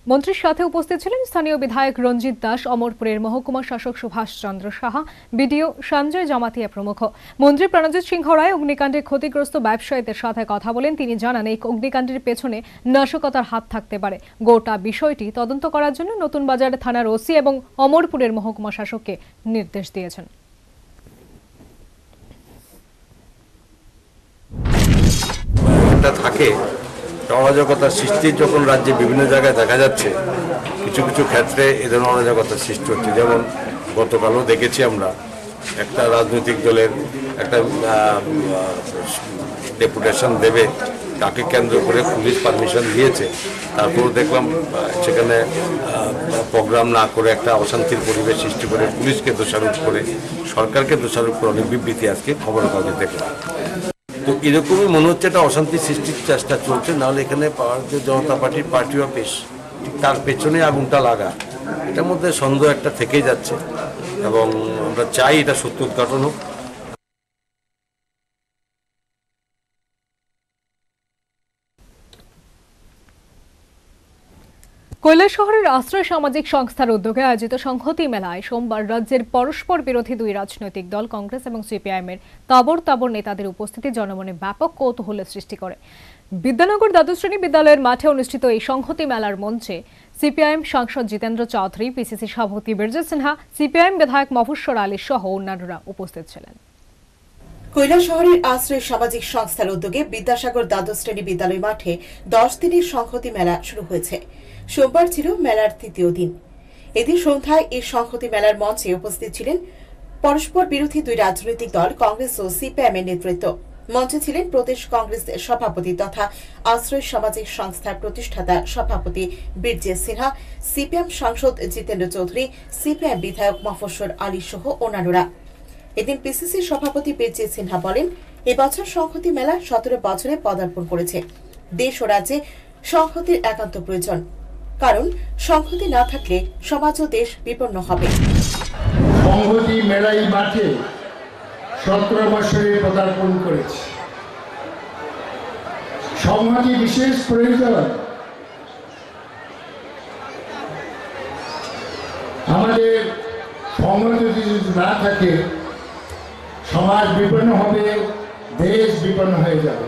মন্ত্রীর সাথে উপস্থিত ছিলেন স্থানীয় বিধায়ক রঞ্জিত দাস, অমরপুরের মহকুমা শাসক সুভাষ চন্দ্র সাহা, বিডিও সঞ্জয় জামাতিয়া প্রমুখ। মন্ত্রী প্রণজিৎ সিংহ রায় অগ্নিকাণ্ডে ক্ষতিগ্রস্ত ব্যবসায়ীদের সাথে কথা বলেন। তিনি জানান, এই অগ্নিকাণ্ডের পেছনে নাশকতার হাত থাকতে পারে। গোটা বিষয়টি তদন্ত করার জন্য নতুন বাজার থানার ওসি এবং অমরপুরের মহকুমা শাসককে নির্দেশ দিয়েছেন। থাকে অরাজকতার সৃষ্টি যখন রাজ্যে বিভিন্ন জায়গায় দেখা যাচ্ছে, কিছু কিছু ক্ষেত্রে এ ধরনের অরাজকতার সৃষ্টি হচ্ছে। যেমন গতকালও দেখেছি আমরা একটা রাজনৈতিক দলের একটা ডেপুটেশন দেবে, তাকে কেন্দ্র করে পুলিশ পারমিশন দিয়েছে, তারপরও দেখলাম সেখানে প্রোগ্রাম না করে একটা অশান্তির পরিবেশ সৃষ্টি করে পুলিশকে দোষারোপ করে, সরকারকে দোষারোপ করে অনেক বিবৃতি আজকে খবরের কাগজে দেখলাম। তো এরকমই মনে হচ্ছে একটা অশান্তি সৃষ্টির চেষ্টা চলছে, নাহলে এখানে ভারতীয় জনতা পার্টির পার্টি অফিস, তার পেছনে আগুনটা লাগা, এটার মধ্যে সন্দেহ একটা থেকেই যাচ্ছে এবং আমরা চাই এটা সত্য উদ্ঘাটন হোক। কৈলাসহরের আশ্রয় সামাজিক সংস্থার উদ্যোগে আয়োজিত সংহতি মেলায় সোমবার রাজ্যের পরস্পর বিরোধী দুই রাজনৈতিক দল কংগ্রেস এবং সিপিআইএমের তাবড় নেতাদের উপস্থিতি জনমনে ব্যাপক কৌতূহলের সৃষ্টি করে। বিদ্যানগর দ্বাদশ শ্রেণী বিদ্যালয়ের মাঠে অনুষ্ঠিত এই সংহতি মেলার মঞ্চে সিপিআইএম সাংসদ জিতেন্দ্র চৌধুরী, পিসিসি সভাপতি বীরজিৎ সিনহা, সিপিআইএম বিধায়ক মফস্বর আলী সহ অন্যান্যরা উপস্থিত ছিলেন। কৈলাসহরের আশ্রয় সামাজিক সংস্থার উদ্যোগে বিদ্যাসাগর দ্বাদশ শ্রেণী বিদ্যালয় মাঠে 10 দিনের সংহতি মেলা শুরু হয়েছে। সোমবার ছিল মেলার তৃতীয় দিন। এদিন সন্ধ্যায় এই সংহতি মেলার মঞ্চে উপস্থিত ছিলেন পরস্পর বিরোধী দুই রাজনৈতিক দল কংগ্রেস ও সিপিআইএমের নেতৃত্ব। মঞ্চে ছিলেন প্রদেশ কংগ্রেস সভাপতি তথা আশ্রয় সামাজিক সংস্থার প্রতিষ্ঠাতা সভাপতি বীরজিৎ সিনহা, সিপিএম সাংসদ জিতেন্দ্র চৌধুরী, সিপিআইএম বিধায়ক মফস্বর আলী সহ অন্যান্যরা। এদিন পিসিসি সভাপতি বীরজিৎ সিনহা বলেন, এবছর সংহতি মেলা 17 বছরে পদার্পণ করেছে। দেশ ও রাজ্যে সংহতির একান্ত প্রয়োজন, কারণ সংহতি না থাকলে সমাজ ও দেশ বিপন্ন হবে। সংহতি মেলাই মাঠে 17 বছরে পদার্পণ করেছে। সংহতি বিশেষ প্রয়োজন। আমাদের সংহতি যদি না থাকে সমাজ বিপন্ন হবে, দেশ বিপন্ন হয়ে যাবে।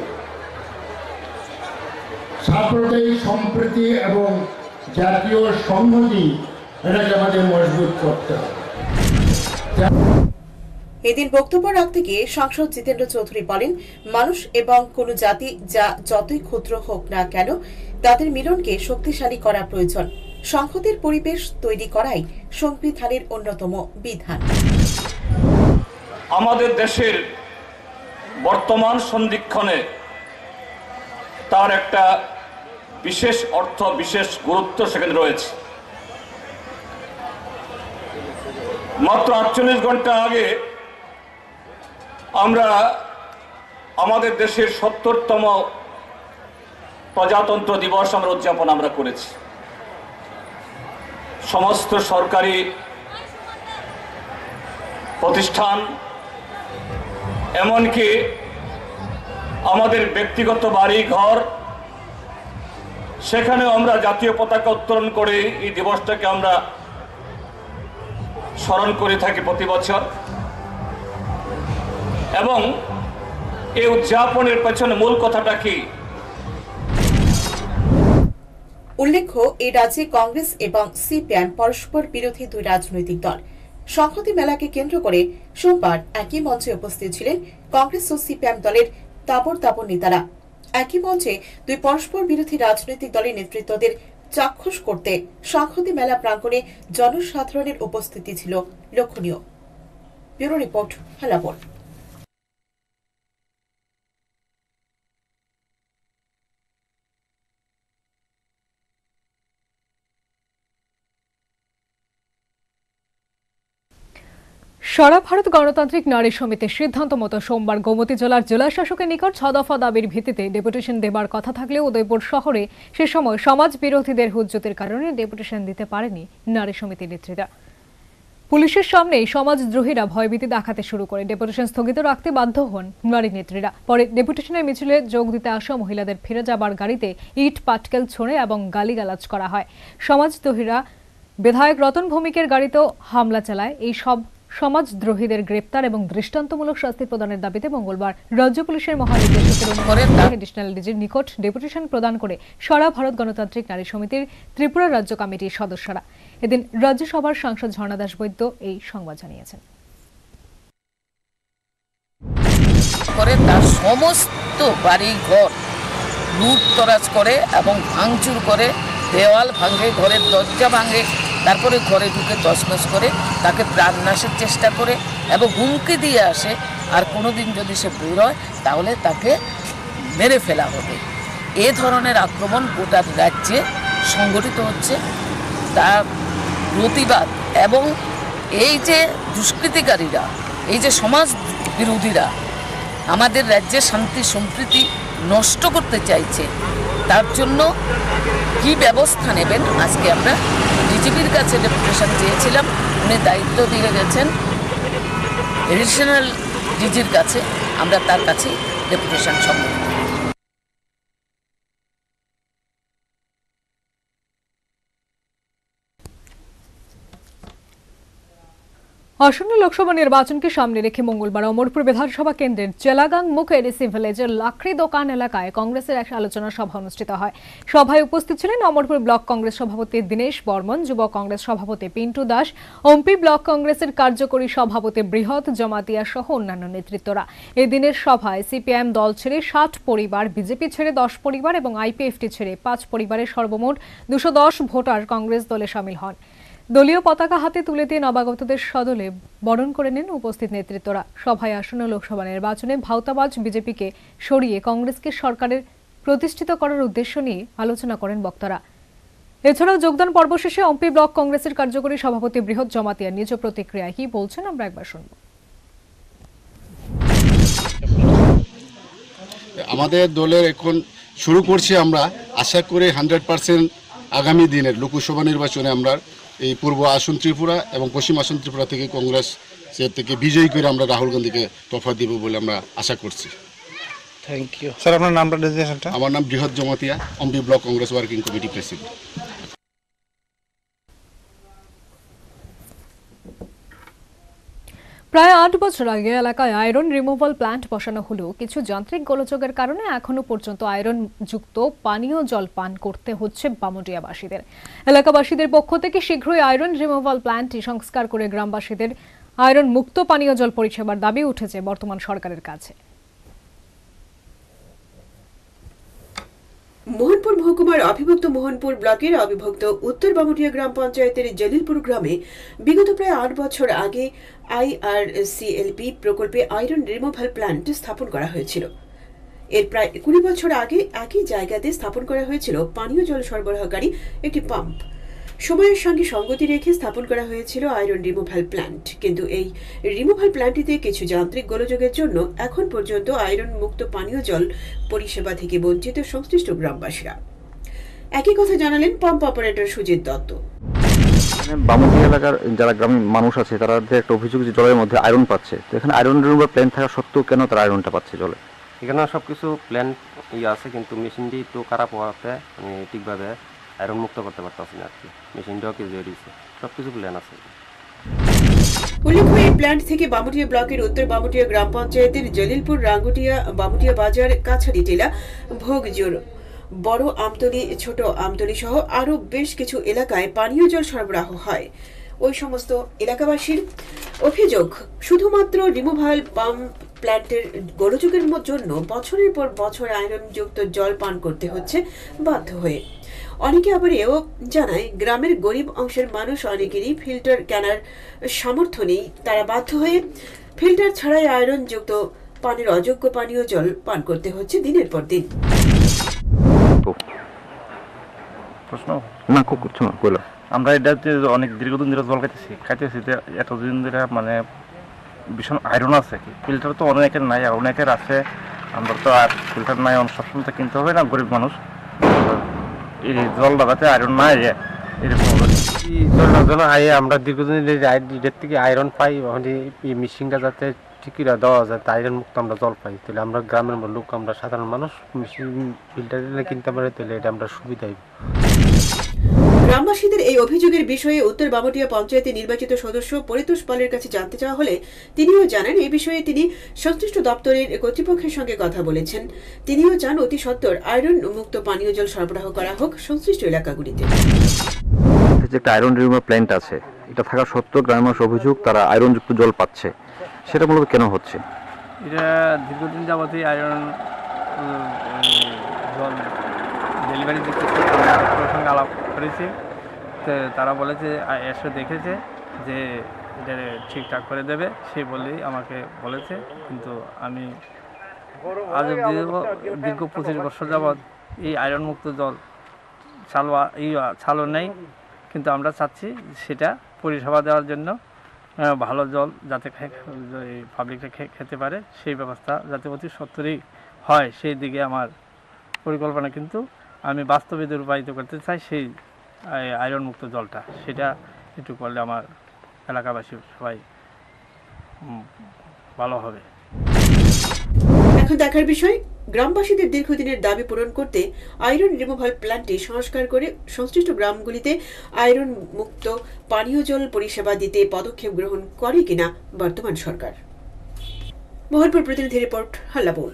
সাম্প্রদায়িক সম্প্রীতি এবং জাতীয় সংহতি এটাকে আমাদের মজবুত করতে হবে। এদিন বক্তব্য রাখতে গিয়ে সাংসদ জিতেন্দ্র চৌধুরী বলেন, মানুষ এবং কোন জাতি যা যতই ক্ষুদ্র হোক না কেন তাদের মিলনকে শক্তিশালী করা প্রয়োজন। সংহতির পরিবেশ তৈরি করাই সংবিধানের অন্যতম বিধান। আমাদের দেশের বর্তমান সন্ধিক্ষণে তার একটা বিশেষ অর্থ, বিশেষ গুরুত্ব সেখানে রয়েছে। মাত্র 48 ঘন্টা আগে আমরা আমাদের দেশের 70তম প্রজাতন্ত্র দিবস আমরা উদযাপন করেছি। সমস্ত সরকারি প্রতিষ্ঠান, এমনকি আমাদের ব্যক্তিগত বাড়ি ঘর, সেখানে আমরা জাতীয় পতাকা উত্তোলন করে এই দিবসটাকে আমরা স্মরণ করে থাকি প্রতি বছর। এবং এই উদযাপনের পেছনে মূল কথাটা কি? উল্লেখ্য, এই রাজ্যে কংগ্রেস এবং সিপিআইএম পরস্পর বিরোধী দুই রাজনৈতিক দল। সংহতি মেলাকে কেন্দ্র করে সোমবার একই মঞ্চে উপস্থিত ছিলেন কংগ্রেস ও সিপিআইএম দলের তাবড় নেতারা। একই মঞ্চে দুই পরস্পর বিরোধী রাজনৈতিক দলের নেতৃত্বদের চাক্ষুষ করতে সংহতি মেলা প্রাঙ্গণে জনসাধারণের উপস্থিতি ছিল লক্ষণীয়। Bureau report, Hallabol. সারা ভারত গণতান্ত্রিক নারী সমিতির সিদ্ধান্ত মতো সোমবার গোমতী জেলার জেলা শাসকের নিকট 6 দফা দাবির ভিত্তিতে ডেপুটেশন দেবার কথা থাকলেও উদয়পুর শহরে সে সময় সমাজ বিরোধীদের হুজ্জতের কারণে ডেপুটেশন দিতে পারেনি নারী সমিতির নেত্রীরা। পুলিশের সামনে সমাজদ্রোহীরা ভয়ভীতি দেখাতে শুরু করে ডেপুটেশন স্থগিত রাখতে বাধ্য হন নারী নেত্রীরা। পরে ডেপুটেশনের মিছিলে যোগ দিতে আসা মহিলাদের ফিরে যাবার গাড়িতে ইট পাটকেল ছোড়ে এবং গালিগালাজ করা হয়। সমাজদ্রোহীরা বিধায়ক রতন ভৌমিকের গাড়িতেও হামলা চালায়। এই সব সমাজদ্রোহীদের গ্রেপ্তার এবং দৃষ্টান্তমূলক শাস্তি প্রদানের দাবিতে মঙ্গলবার রাজ্য পুলিশের মহানির্দেশকের এডিশনাল ডিজির নিকট ডেপুটেশন প্রদান করে সারা ভারত গণতান্ত্রিক নারী সমিতির ত্রিপুরা রাজ্য কমিটির সদস্যরা। এদিন রাজ্যসভার সাংসদ ঝর্ণা দাস বৈদ্য এই সংবাদ জানিয়েছেন। তার সমস্ত বাড়ি ঘর লুটতরাজ করে এবং ভাঙচুর করে, দেওয়াল ভাঙে, ঘরের দরজা ভাঙে, তারপরে ঘরে ঢুকে তছনছ করে তাকে প্রাণনাশের চেষ্টা করে এবং হুমকি দিয়ে আসে, আর কোনোদিন যদি সে বের হয় তাহলে তাকে মেরে ফেলা হবে। এ ধরনের আক্রমণ গোটা রাজ্যে সংগঠিত হচ্ছে, তার প্রতিবাদ এবং এই যে দুষ্কৃতিকারীরা, এই যে সমাজ বিরোধীরা আমাদের রাজ্যে শান্তি সম্প্রীতি নষ্ট করতে চাইছে, তার জন্য কি ব্যবস্থা নেবেন আজকে আমরা ডিজিপির কাছে ডেপুটেশন চেয়েছিলাম। উনি দায়িত্ব দিয়ে গেছেন এডিশনাল ডিজির কাছে, আমরা তার কাছে ডেপুটেশন সম্পন্ন। আসন্ন লোকসভা নির্বাচনকে সামনে রেখে মঙ্গলবার অমরপুর বিধানসভা কেন্দ্রের জেলাগাং মুখ এডিসি ভিলেজের লাকড়ি দোকান এলাকায় কংগ্রেসের এক আলোচনা সভা অনুষ্ঠিত হয়। সভায় উপস্থিত ছিলেন অমরপুর ব্লক কংগ্রেস সভাপতি দীনেশ বর্মন, যুব কংগ্রেস সভাপতি পিন্টু দাস, ওমপি ব্লক কংগ্রেসের কার্যকরী সভাপতি বৃহৎ জমাতিয়া সহ অন্যান্য নেতৃত্বরা। এই দিনের সভায় সিপিআইএম দল ছেড়ে 60 পরিবার, বিজেপি ছেড়ে 10 পরিবার এবং আইপিএফটি ছেড়ে 5 পরিবারের সর্বমোট 210 ভোটার কংগ্রেস দলে শামিল হন। দলীয় পতাকা হাতে তুলে দিয়ে নবাগতদের সদলে বরণ করে নেন উপস্থিত নেতৃত্বরা। সভায় আসন্ন লোকসভা নির্বাচনে ভাওতাবাজ বিজেপিকে সরিয়ে কংগ্রেসকে সরকারের প্রতিষ্ঠিত করার উদ্দেশ্য নিয়ে আলোচনা করেন বক্তারা। এছাড়াও যোগদান পর্ব শেষে ওমপি ব্লক কংগ্রেসের কার্যকরী সভাপতি বৃহৎ জমাতিয়া নিজ প্রতিক্রিয়ায় কি বলছেন আমরা একবার শুনব। আমাদের দলের এখন শুরু করছি, আমরা আশা করি 100% আগামী দিনের লোকসভা নির্বাচনে আমরা এই পূর্ব আসন ত্রিপুরা এবং পশ্চিম আসন ত্রিপুরা থেকে কংগ্রেস থেকে বিজয়ী করে আমরা রাহুল গান্ধীকে তফা দিব বলে আমরা আশা করছি। Thank you sir. আপনার নামটা ডেজিগনেশনটা? আমার নাম বৃহৎ জমাতিয়া, ওমপি block Congress working committee president. প্রায় 8 বছর আগে এলাকায় আয়রন রিমুভাল প্ল্যান্ট বসানো হলেও কিছু যান্ত্রিক গোলযোগের কারণে এখনো পর্যন্ত আয়রন যুক্ত পানীয় জল পান করতে হচ্ছে বামুডিয়াবাসীদের। এলাকাবাসীদের পক্ষ থেকে শীঘ্রই আয়রন রিমুভাল প্ল্যান্টটি সংস্কার করে গ্রামবাসীদের আয়রন মুক্ত পানীয় জল পরিষেবার দাবি উঠেছে বর্তমান সরকারের কাছে। মোহনপুর মহকুমার অবিভক্ত মোহনপুর ব্লকের অবিভক্ত উত্তর বামুটিয়া গ্রাম পঞ্চায়েতের জলিলপুর গ্রামে বিগত প্রায় 8 বছর আগে আইআরসিএলপি প্রকল্পে আয়রন রিমুভাল প্ল্যান্ট স্থাপন করা হয়েছিল। এর প্রায় 20 বছর আগে একই জায়গাতে স্থাপন করা হয়েছিল পানীয় জল সরবরাহকারী একটি পাম্প। সময়ের সঙ্গে সঙ্গতি রেখে স্থাপন করা হয়েছিল আয়রন রিমুভাল প্ল্যান্ট, কিন্তু এই রিমুভাল প্ল্যান্টটিতে কিছু যান্ত্রিক গোলযোগের জন্য এখন পর্যন্ত আয়রন মুক্ত পানীয় জল পরিষেবা থেকে বঞ্চিত সংশ্লিষ্ট গ্রামবাসীরা। একই কথা জানালেন পাম্প অপারেটর সুজিত দত্ত। বামুটিয়া এলাকার যারা গ্রামীণ মানুষ আছে তারা একটা অভিযোগ যে জলের মধ্যে আয়রন পাচ্ছে, তো এখানে আয়রন রিমুভাল প্ল্যান্ট থাকা সত্ত্বেও কেন তারা আয়রনটা পাচ্ছে জলে? এখানে সবকিছু প্ল্যান্ট আছে, কিন্তু মেশিনটি একটু খারাপ হওয়াতে আমি ঠিকভাবে আয়রন মুক্ত করতে পারতেছি না আর কি। মেশিনটাও কেজি দিয়েছে, সবকিছু প্ল্যান আছে। উল্লেখ্য, এই প্ল্যান্ট থেকে বামুটিয়া ব্লকের উত্তর বামুটিয়া গ্রাম পঞ্চায়েতের জলিলপুর, রাঙ্গুটিয়া, বামুটিয়া বাজার, কাছাড়ি টিলা, ভোগজোর, বড় আমতলী, ছোট আমতলী সহ আরো বেশ কিছু এলাকায় পানীয় জল সরবরাহ হয়। ওই সমস্ত এলাকাবাসীর অভিযোগ, শুধুমাত্র রিমুভাল পাম্প প্ল্যান্টের গোলযোগের জন্য বছরের পর বছর আয়রনযুক্ত জল পান করতে হচ্ছে বাধ্য হয়ে। অনেকে আবার এও জানায়, গ্রামের গরিব অংশের মানুষ অনেকেরই ফিল্টার কেনার সামর্থ্য নেই, তারা বাধ্য হয়ে ফিল্টার ছাড়াই আয়রনযুক্ত পানির অযোগ্য পানীয় জল পান করতে হচ্ছে দিনের পর দিন। আমরা এটাতে অনেক দীর্ঘদিন ধরে জল খাইতেছি এতদিন ধরে, মানে ভীষণ আয়রন আছে। ফিল্টার তো অনেকের নাই, আর অনেকের আছে, আমরা তো আর ফিল্টার নাই, সবসময় তো কিনতে হবে না, গরিব মানুষ। এই জল লাগাতে আয়রন নাই এরকম জল আয়ে আমরা দীর্ঘদিন এর থেকে আয়রন পাই, এই মেশিনটা যাতে ঠিকই দেওয়া যায়, আয়রন মুক্ত আমরা জল পাই, তাহলে আমরা গ্রামের লোক, আমরা সাধারণ মানুষ মেশিন ফিল্টার কিনতে পারি, তাহলে এটা আমরা সুবিধাই। গ্রামবাসীদের এই অভিযোগের বিষয়ে উত্তর বামুটিয়া পঞ্চায়েতের নির্বাচিত সদস্য পরিতোষ পালের কাছে জানতে চাওয়া হলে তিনিও জানান, এই বিষয়ে তিনি সংশ্লিষ্ট দপ্তরের কর্তৃপক্ষের সঙ্গে কথা বলেছেন। তিনিও চান অতি সত্বর আয়রন মুক্ত পানীয় জল সরবরাহ করা হোক সংশ্লিষ্ট এলাকাগুলিতে। যে একটা আয়রন রিমুভাল প্ল্যান্ট আছে, এটা থাকা সত্ত্বেও গ্রামের মানুষ অভিযোগ তারা আয়রনযুক্ত জল পাচ্ছে, সেটা মূলত কেন হচ্ছে? এটা দীর্ঘদিন যাবতই আয়রন জল ডেলিভারি দিতে সঙ্গে আলাপ করেছি, তো তারা বলেছে এসে দেখেছে যে এটা ঠিকঠাক করে দেবে, সেই বলেই আমাকে বলেছে। কিন্তু আমি আজ দীর্ঘ 25 বছর যাবৎ এই আয়রন মুক্ত জল চালু নেই, কিন্তু আমরা চাচ্ছি সেটা পরিষেবা দেওয়ার জন্য ভালো জল যাতে পাবলিকরা খেতে পারে সেই ব্যবস্থা যাতে অতি সত্বরই হয়, সেই দিকে আমার পরিকল্পনা। কিন্তু আমি বাস্তবে রূপায়িত করতে চাই সেই আয়রন মুক্ত জলটা, সেটা একটু করলে আমার এলাকাবাসী সবাই ভালো হবে। এখন দেখার বিষয়, গ্রামবাসীদের দীর্ঘদিনের দাবি পূরণ করতে আয়রন রিমুভাল প্ল্যান্টে সংস্কার করে সংশ্লিষ্ট গ্রামগুলিতে আয়রন মুক্ত পানীয় জল পরিষেবা দিতে পদক্ষেপ গ্রহণ করে কিনা বর্তমান সরকার। মোহনপুর প্রতিনিধি রিপোর্ট, হাল্লাবোল।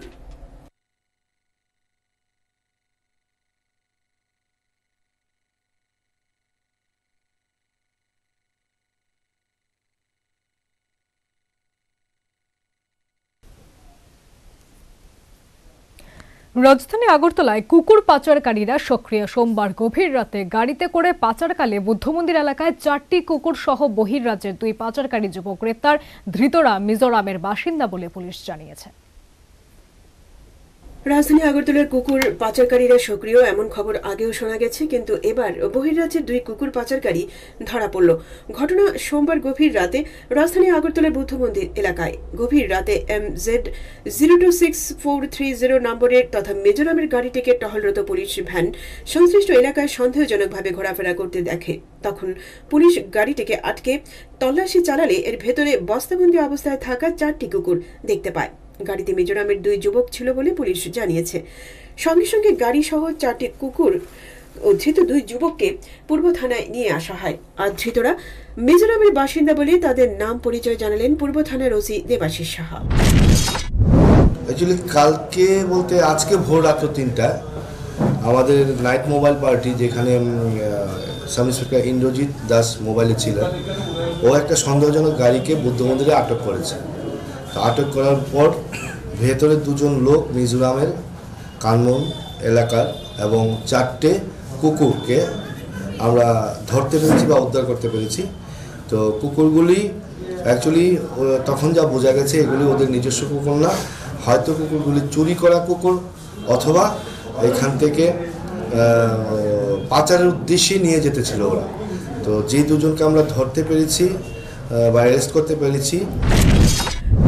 রাজধানী আগরতলায় কুকুর পাচারকারীরা সক্রিয়। সোমবার গভীর রাতে গাড়িতে করে পাচারকালে বুদ্ধমন্দির এলাকায় 4টি কুকুর সহ বহির্রাজ্যের 2 পাচারকারী যুবক গ্রেপ্তার। ধৃতরা মিজোরামের বাসিন্দা বলে পুলিশ জানিয়েছে। রাজধানী আগরতলার কুকুর পাচারকারীরা সক্রিয় এমন খবর আগেও শোনা গেছে, কিন্তু এবার বহির্রাজ্যের 2 কুকুর পাচারকারী ধরা পড়ল। ঘটনা সোমবার গভীর রাতে রাজধানী আগরতলার বুদ্ধ মন্দির এলাকায়। গভীর রাতে MZ026430 নম্বরের তথা মিজোরামের গাড়িটিকে টহলরত পুলিশ ভ্যান সংশ্লিষ্ট এলাকায় সন্দেহজনকভাবে ঘোরাফেরা করতে দেখে। তখন পুলিশ গাড়িটিকে আটকে তল্লাশি চালালে এর ভেতরে বস্তাবন্দি অবস্থায় থাকা 4টি কুকুর দেখতে পায়। গাড়িতে মিজোরামের 2 যুবক ছিল বলে পুলিশ জানিয়েছে। সঙ্গে সঙ্গে গাড়ি সহ 4টি কুকুর ও ধৃত 2 যুবককে পূর্ব থানায় নিয়ে আসা হয়। আর ধৃতরা মিজোরামের বাসিন্দা বলে তাদের নাম পরিচয় জানালেন পূর্ব থানার ওসি দেবাশিস সাহা। অ্যাকচুয়ালি কালকে বলতে আজকে ভোর রাত 3টা আমাদের নাইট মোবাইল পার্টি, যেখানে সাব ইন্সপেক্টর ইন্দ্রজিৎ দাস মোবাইলে ছিল, ও একটা সন্দেহজনক গাড়িকে বুদ্ধ মন্দিরে আটক করেছে। আটক করার পর ভেতরে 2 জন লোক মিজোরামের কানমন এলাকার এবং 4টে কুকুরকে আমরা ধরতে পেরেছি বা উদ্ধার করতে পেরেছি। তো কুকুরগুলি অ্যাকচুয়ালি তখন যা বোঝা গেছে এগুলি ওদের নিজস্ব কুকুর না, হয়তো কুকুরগুলি চুরি করা কুকুর অথবা এখান থেকে পাচারের উদ্দেশ্যে নিয়ে যেতে ছিল ওরা। তো যে 2 জনকে আমরা ধরতে পেরেছি বা অ্যারেস্ট করতে পেরেছি।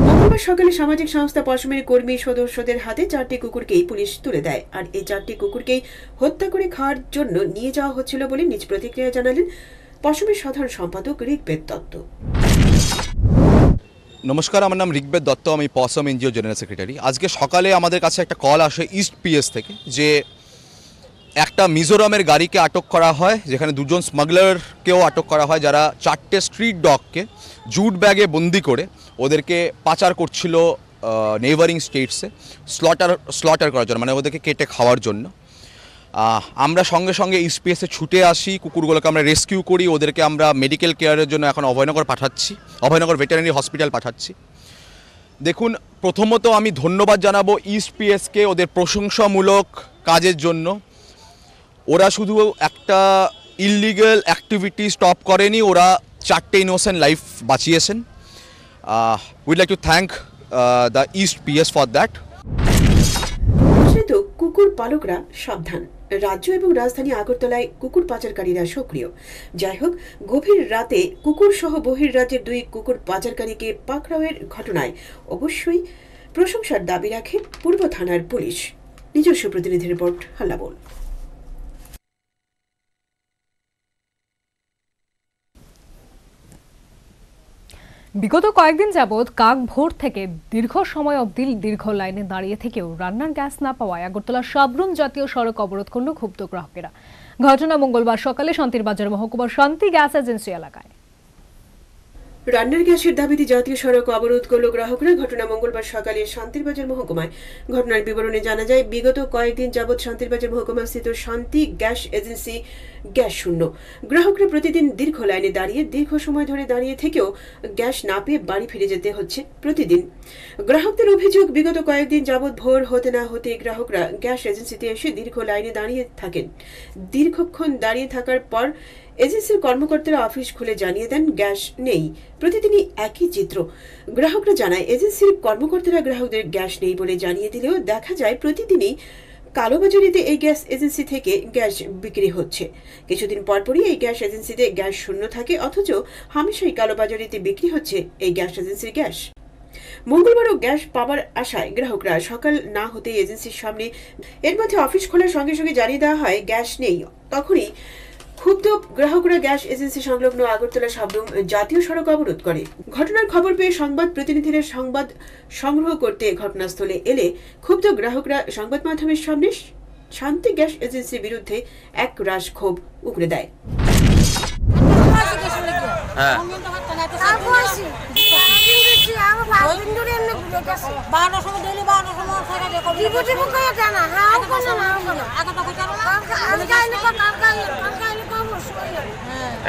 মঙ্গলবার সকালে সামাজিক সংস্থা পশমের কর্মী সদস্যদের হাতে 4টি কুকুরকেই পুলিশ তুলে দেয়। আর এই 4টি কুকুরকেই হত্যা করে খাওয়ার জন্য নিয়ে যাওয়া হচ্ছিল বলে নিজ প্রতিক্রিয়া জানালেন পশমের সাধারণ সম্পাদক ঋগ্বেদ দত্ত। নমস্কার, আমার নাম ঋগ্বেদ দত্ত, আমি পসম এনজিও জেনারেল সেক্রেটারি। আজকে সকালে আমাদের কাছে একটা কল আসে ইস্ট পিএস থেকে যে একটা মিজোরামের গাড়িকে আটক করা হয়, যেখানে 2 জন স্মাগলারকেও আটক করা হয়, যারা 4টে স্ট্রিট ডগকে জুট ব্যাগে বন্দি করে ওদেরকে পাচার করছিল নেইবারিং স্টেটসে স্লটার করার জন্য, মানে ওদেরকে কেটে খাওয়ার জন্য। আমরা সঙ্গে সঙ্গে ইস্টপিএসে ছুটে আসি, কুকুরগুলোকে আমরা রেস্কিউ করি, ওদেরকে আমরা মেডিকেল কেয়ারের জন্য এখন অভয়নগর পাঠাচ্ছি, অভয়নগর ভেটেরিনারি হসপিটাল পাঠাচ্ছি। দেখুন, প্রথমত আমি ধন্যবাদ জানাবো ইস্টপিএসকে ওদের প্রশংসামূলক কাজের জন্য। ওরা শুধু একটা ইললিগাল অ্যাক্টিভিটি স্টপ করেনি, ওরা 4টে ইনোসেন্ট লাইফ বাঁচিয়েছেন। We'd like to thank the East PS for that. কুকুর পালকরা সাবধান, রাজ্য এবং রাজধানী আগরতলায় কুকুর পাচারকারীরা সক্রিয়। যাই হোক, গভীর রাতে কুকুর সহ বহির্রাজ্যের 2 কুকুর পাচারকারীকে পাকড়াওয়ের ঘটনায় অবশ্যই প্রশংসার দাবি রাখে পূর্ব থানার পুলিশ। নিজস্ব প্রতিনিধি রিপোর্ট, হাল্লাবোল। বিগত কয়েকদিন যাবৎ কাক ভোর থেকে দীর্ঘ সময় অবধি দীর্ঘ লাইনে দাঁড়িয়ে থেকেও রান্নার গ্যাস না পাওয়ায় আগরতলা সাবরুম জাতীয় সড়ক অবরোধ করল ক্ষুব্ধ গ্রাহকেরা। ঘটনা মঙ্গলবার সকালে শান্তির বাজার মহকুমার শান্তি গ্যাস এজেন্সি এলাকায়। রান্নার গ্যাসের দাবিতে জাতীয় সড়ক অবরোধ করল গ্রাহকরা। ঘটনা মঙ্গলবার সকালে শান্তিরবাজার মহকুমায়। ঘটনার বিবরণে জানা যায়, বিগত কয়েকদিন যাবৎ শান্তিরবাজার মহকুমা স্থিত শান্তি গ্যাস এজেন্সি গ্যাস শূন্য। গ্রাহকরা প্রতিদিন দীর্ঘ লাইনে দাঁড়িয়ে দীর্ঘ সময় ধরে দাঁড়িয়ে থেকেও গ্যাস না পেয়ে বাড়ি ফিরে যেতে হচ্ছে প্রতিদিন। গ্রাহকদের অভিযোগ, বিগত কয়েকদিন যাবৎ ভোর হতে না হতে গ্রাহকরা গ্যাস এজেন্সিতে এসে দীর্ঘ লাইনে দাঁড়িয়ে থাকেন। দীর্ঘক্ষণ দাঁড়িয়ে থাকার পর এজেন্সির কর্মকর্তারা অফিস খুলে জানিয়ে দেন গ্যাস নেই। প্রতিদিনই একই চিত্র। গ্রাহকরা জানায় এজেন্সির কর্মকর্তারা গ্রাহকদের গ্যাস নেই বলে জানিয়ে দিলেও দেখা যায় প্রতিদিনই কালোবাজারিতে এই গ্যাস এজেন্সি থেকে গ্যাস বিক্রি হচ্ছে। কিছুদিন পরপরই এই গ্যাস এজেন্সিতে গ্যাস শূন্য থাকে, অথচ হামেশাই কালোবাজারিতে বিক্রি হচ্ছে এই গ্যাস এজেন্সির গ্যাস। মঙ্গলবারও গ্যাস পাওয়ার আশায় গ্রাহকরা সকাল না হতেই এজেন্সির সামনে। এর মধ্যে অফিস খোলার সঙ্গে সঙ্গে জানিয়ে দেওয়া হয় গ্যাস নেই। তখনই ক্ষুব্ধ গ্রাহকরা গ্যাস এজেন্সি সংলগ্ন আগরতলা সাবরুম জাতীয় সড়ক অবরোধ করে। ঘটনার খবর পেয়ে সংবাদ প্রতিনিধিদের সংবাদ সংগ্রহ করতে ঘটনাস্থলে এলে ক্ষুব্ধ গ্রাহকরা সংবাদ মাধ্যমের সামনে শান্তি গ্যাস এজেন্সির বিরুদ্ধে এক রাশ ক্ষোভ উগরে দেয়।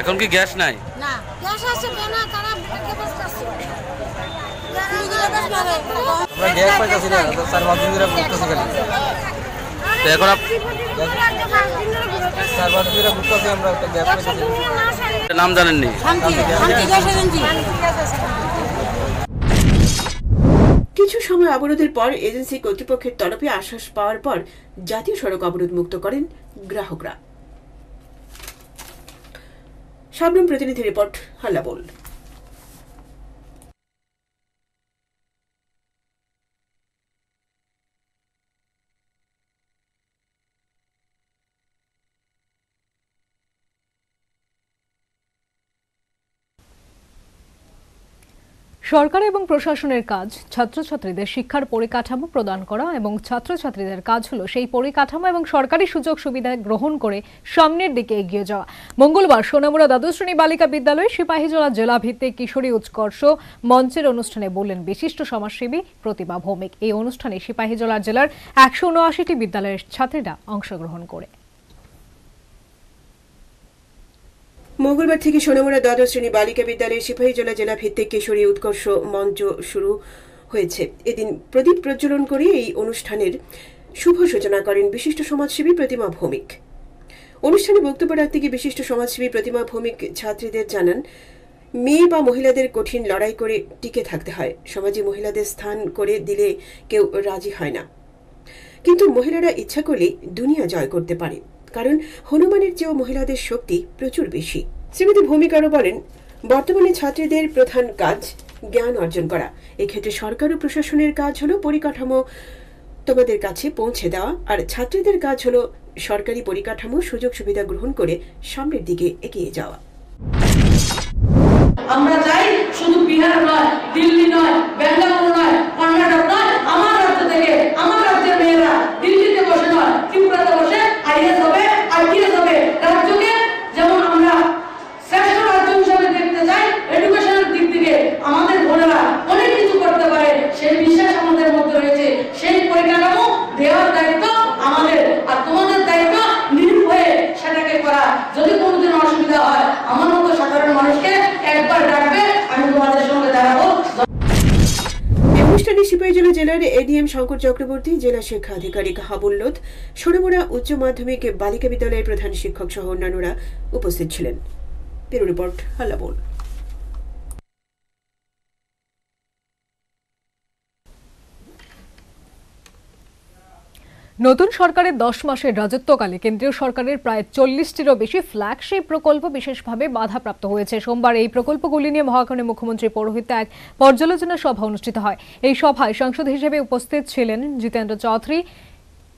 এখন কি গ্যাস নাই? না, গ্যাস আছে না, তারা আমরা গ্যাস পাইতাছি না, 4-5 দিন ধরে ঘুরতেছি খালি। তো এখন 4-5 দিন ধরে ঘুরতেছি আমরা, গ্যাস পাইতাছি। নাম জানেননি? কিছু সময় অবরোধের পর এজেন্সি কর্তৃপক্ষের তরফে আশ্বাস পাওয়ার পর জাতীয় সড়ক অবরোধ মুক্ত করেন গ্রাহকরা। সাবরুম প্রতিনিধি রিপোর্ট, হাল্লাবোল। সরকার এবং প্রশাসনের কাজ ছাত্রছাত্রীদের শিক্ষার পরিকাঠামো প্রদান করা এবং ছাত্রছাত্রীদের কাজ হলো সেই পরিকাঠামো এবং সরকারি সুযোগ সুবিধা গ্রহণ করে সামনের দিকে এগিয়ে যাওয়া। মঙ্গলবার সোনামুড়া দ্বাদশ শ্রেণী বালিকা বিদ্যালয়ে সিপাহীজলা জেলা ভিত্তিক কিশোরী উৎকর্ষ মঞ্চের অনুষ্ঠানে বললেন বিশিষ্ট সমাজসেবী প্রতিমা ভৌমিক। এই অনুষ্ঠানে সিপাহীজলা জেলার 179টি বিদ্যালয়ের ছাত্রীরা অংশগ্রহণ করে। মঙ্গলবার থেকে সোনামুড়া দ্বাদশ শ্রেণী বালিকা বিদ্যালয়ে সিপাহীজলা জেলা ভিত্তিক কিশোরী উৎকর্ষ মঞ্চ শুরু হয়েছে। এদিন প্রদীপ প্রজ্বলন করে এই অনুষ্ঠানের শুভ সূচনা করেন বিশিষ্ট সমাজসেবী প্রতিমা ভৌমিক। অনুষ্ঠানে বক্তব্য রাখতে গিয়ে বিশিষ্ট সমাজসেবী প্রতিমা ভৌমিক ছাত্রীদের জানান, মেয়ে বা মহিলাদের কঠিন লড়াই করে টিকে থাকতে হয়। সমাজে মহিলাদের স্থান করে দিলে কেউ রাজি হয় না, কিন্তু মহিলারা ইচ্ছা করলে দুনিয়া জয় করতে পারে, কারণ হনুমানের চেয়েও মহিলাদের শক্তি প্রচুর বেশি। শ্রীমতী ভৌমিক আরও বলেন, বর্তমানে ছাত্রীদের প্রধান কাজ জ্ঞান অর্জন করা। এক্ষেত্রে সরকার ও প্রশাসনের কাজ হলো পরিকাঠামো তোমাদের কাছে পৌঁছে দেওয়া, আর ছাত্রীদের কাজ হলো সরকারি পরিকাঠামো সুযোগ সুবিধা গ্রহণ করে সামনের দিকে এগিয়ে যাওয়া। আমরা চাই শুধু বিহার নয়, দিল্লি নয়, বেঙ্গালুরু নয়, কর্ণাটক নয়, আমার রাজ্য থেকে আমার রাজ্যের মেয়েরা দিল্লিতে বসে নয়, ত্রিপুরাতে বসে আইএস হবে, আইপিএস হবে। রাজ্যকে যেমন আমরা শ্রেষ্ঠ রাজ্য হিসাবে দেখতে চাই, এডুকেশনের দিক থেকে আমাদের বোনেরা অনেক কিছু করতে পারে, সেই বিশ্বাস আমাদের মধ্যে রয়েছে। সেই পরিকাঠামো দেওয়ার দায়িত্ব আমাদের, আর তোমাদের দায়িত্ব নিরূপ হয়ে সেটাকে করা। যদি কোনোদিন অসুবিধা হয়, আমার মতো সাধারণ মানুষকে একবার ডাকবে, আমি তোমাদের সঙ্গে দাঁড়াবো। অনুষ্ঠানে সিপাহীজলা জেলার এডিএম শঙ্কর চক্রবর্তী, জেলা শিক্ষা আধিকারিক হাবুল লোধ, সোনামুড়া উচ্চ মাধ্যমিক বালিকা বিদ্যালয়ের প্রধান শিক্ষক সহ অন্যান্যরা উপস্থিত ছিলেন। Bureau report, Hallabol. নতুন সরকারের 10 মাসের রাজত্বকালে কেন্দ্রীয় সরকারের প্রায় 40টিরও বেশি ফ্ল্যাগশিপ প্রকল্প বিশেষভাবে বাধাপ্রাপ্ত হয়েছে। সোমবার এই প্রকল্পগুলি নিয়ে মহাকরণে মুখ্যমন্ত্রী পৌরোহিত্যে এক পর্যালোচনা সভা অনুষ্ঠিত হয়। এই সভায় সাংসদ হিসেবে উপস্থিত ছিলেন জিতেন্দ্র চৌধুরী।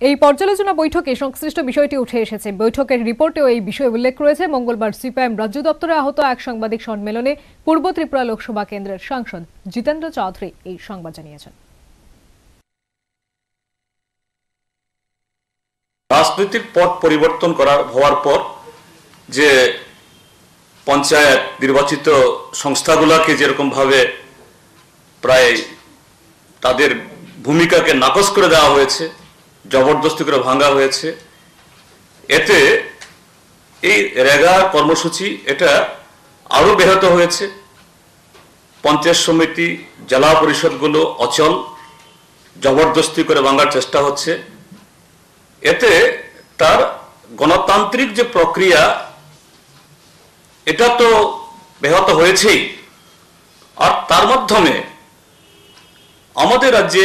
এই পর্যালোচনা বৈঠকে সংশ্লিষ্ট বিষয়টি উঠে এসেছে। বৈঠকের রিপোর্টেও এই বিষয় উল্লেখ রয়েছে। মঙ্গলবার সিপিআইএম রাজ্য দপ্তরে আহত এক সাংবাদিক সম্মেলনে পূর্ব ত্রিপুরা লোকসভা কেন্দ্রের সাংসদ জিতেন্দ্র চৌধুরী এই সংবাদ জানিয়েছেন। রাজনৈতিক পথ পরিবর্তন হওয়ার পর যে পঞ্চায়েত নির্বাচিত সংস্থাগুলোকে যেরকম ভাবে প্রায় তাদের ভূমিকাকে নাকচ করে দেওয়া হয়েছে, জবরদস্তি করে ভাঙা হয়েছে, এতে এই রেগা কর্মসূচি এটা আরো ব্যাহত হয়েছে। পঞ্চায়েত সমিতি, জেলা পরিষদগুলো অচল, জবরদস্তি করে ভাঙার চেষ্টা হচ্ছে। এতে তার গণতান্ত্রিক যে প্রক্রিয়া এটা তো ব্যাহত হয়েছেই, আর তার মাধ্যমে আমাদের রাজ্যে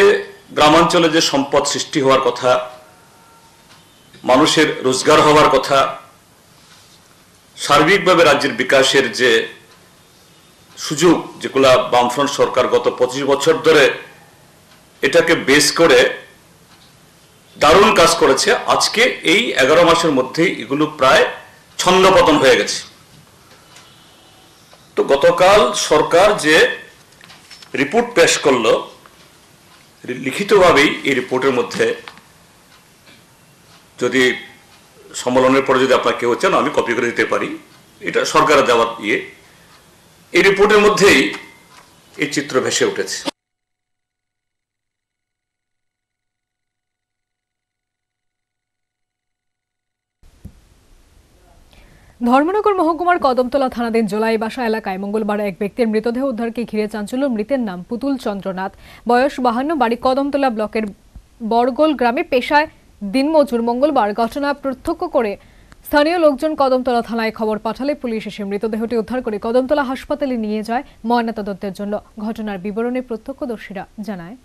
গ্রামাঞ্চলে যে সম্পদ সৃষ্টি হওয়ার কথা, মানুষের রোজগার হওয়ার কথা, সার্বিকভাবে রাজ্যের বিকাশের যে সুযোগ, যেগুলা বামফ্রন্ট সরকার গত 25 বছর ধরে এটাকে বেস করে দারুণ কাজ করেছে, আজকে এই 11 মাসের মধ্যেই এগুলো প্রায় ছন্দপতন হয়ে গেছে। তো গতকাল সরকার যে রিপোর্ট পেশ করলো, লিখিতভাবেই এই রিপোর্টের মধ্যে, যদি সম্মেলনের পরে যদি আপনার কেউ চান আমি কপি করে দিতে পারি, এটা সরকারের দেওয়ার এই রিপোর্টের মধ্যেই এই চিত্র ভেসে উঠেছে। ধর্মনগর মহকুমার কদমতলা থানাধীন জোলাই বাসা এলাকায় মঙ্গলবার এক ব্যক্তির মৃতদেহ উদ্ধারকে ঘিরে চাঞ্চল্য। মৃতের নাম পুতুল চন্দ্রনাথ, বয়স 52, বাড়ি কদমতলা ব্লকের বড়গোল গ্রামে, পেশায় দিনমজুর। মঙ্গলবার ঘটনা প্রত্যক্ষ করে স্থানীয় লোকজন কদমতলা থানায় খবর পাঠালে পুলিশ এসে মৃতদেহটি উদ্ধার করে কদমতলা হাসপাতালে নিয়ে যায় ময়নাতদন্তের জন্য। ঘটনার বিবরণে প্রত্যক্ষদর্শীরা জানায়,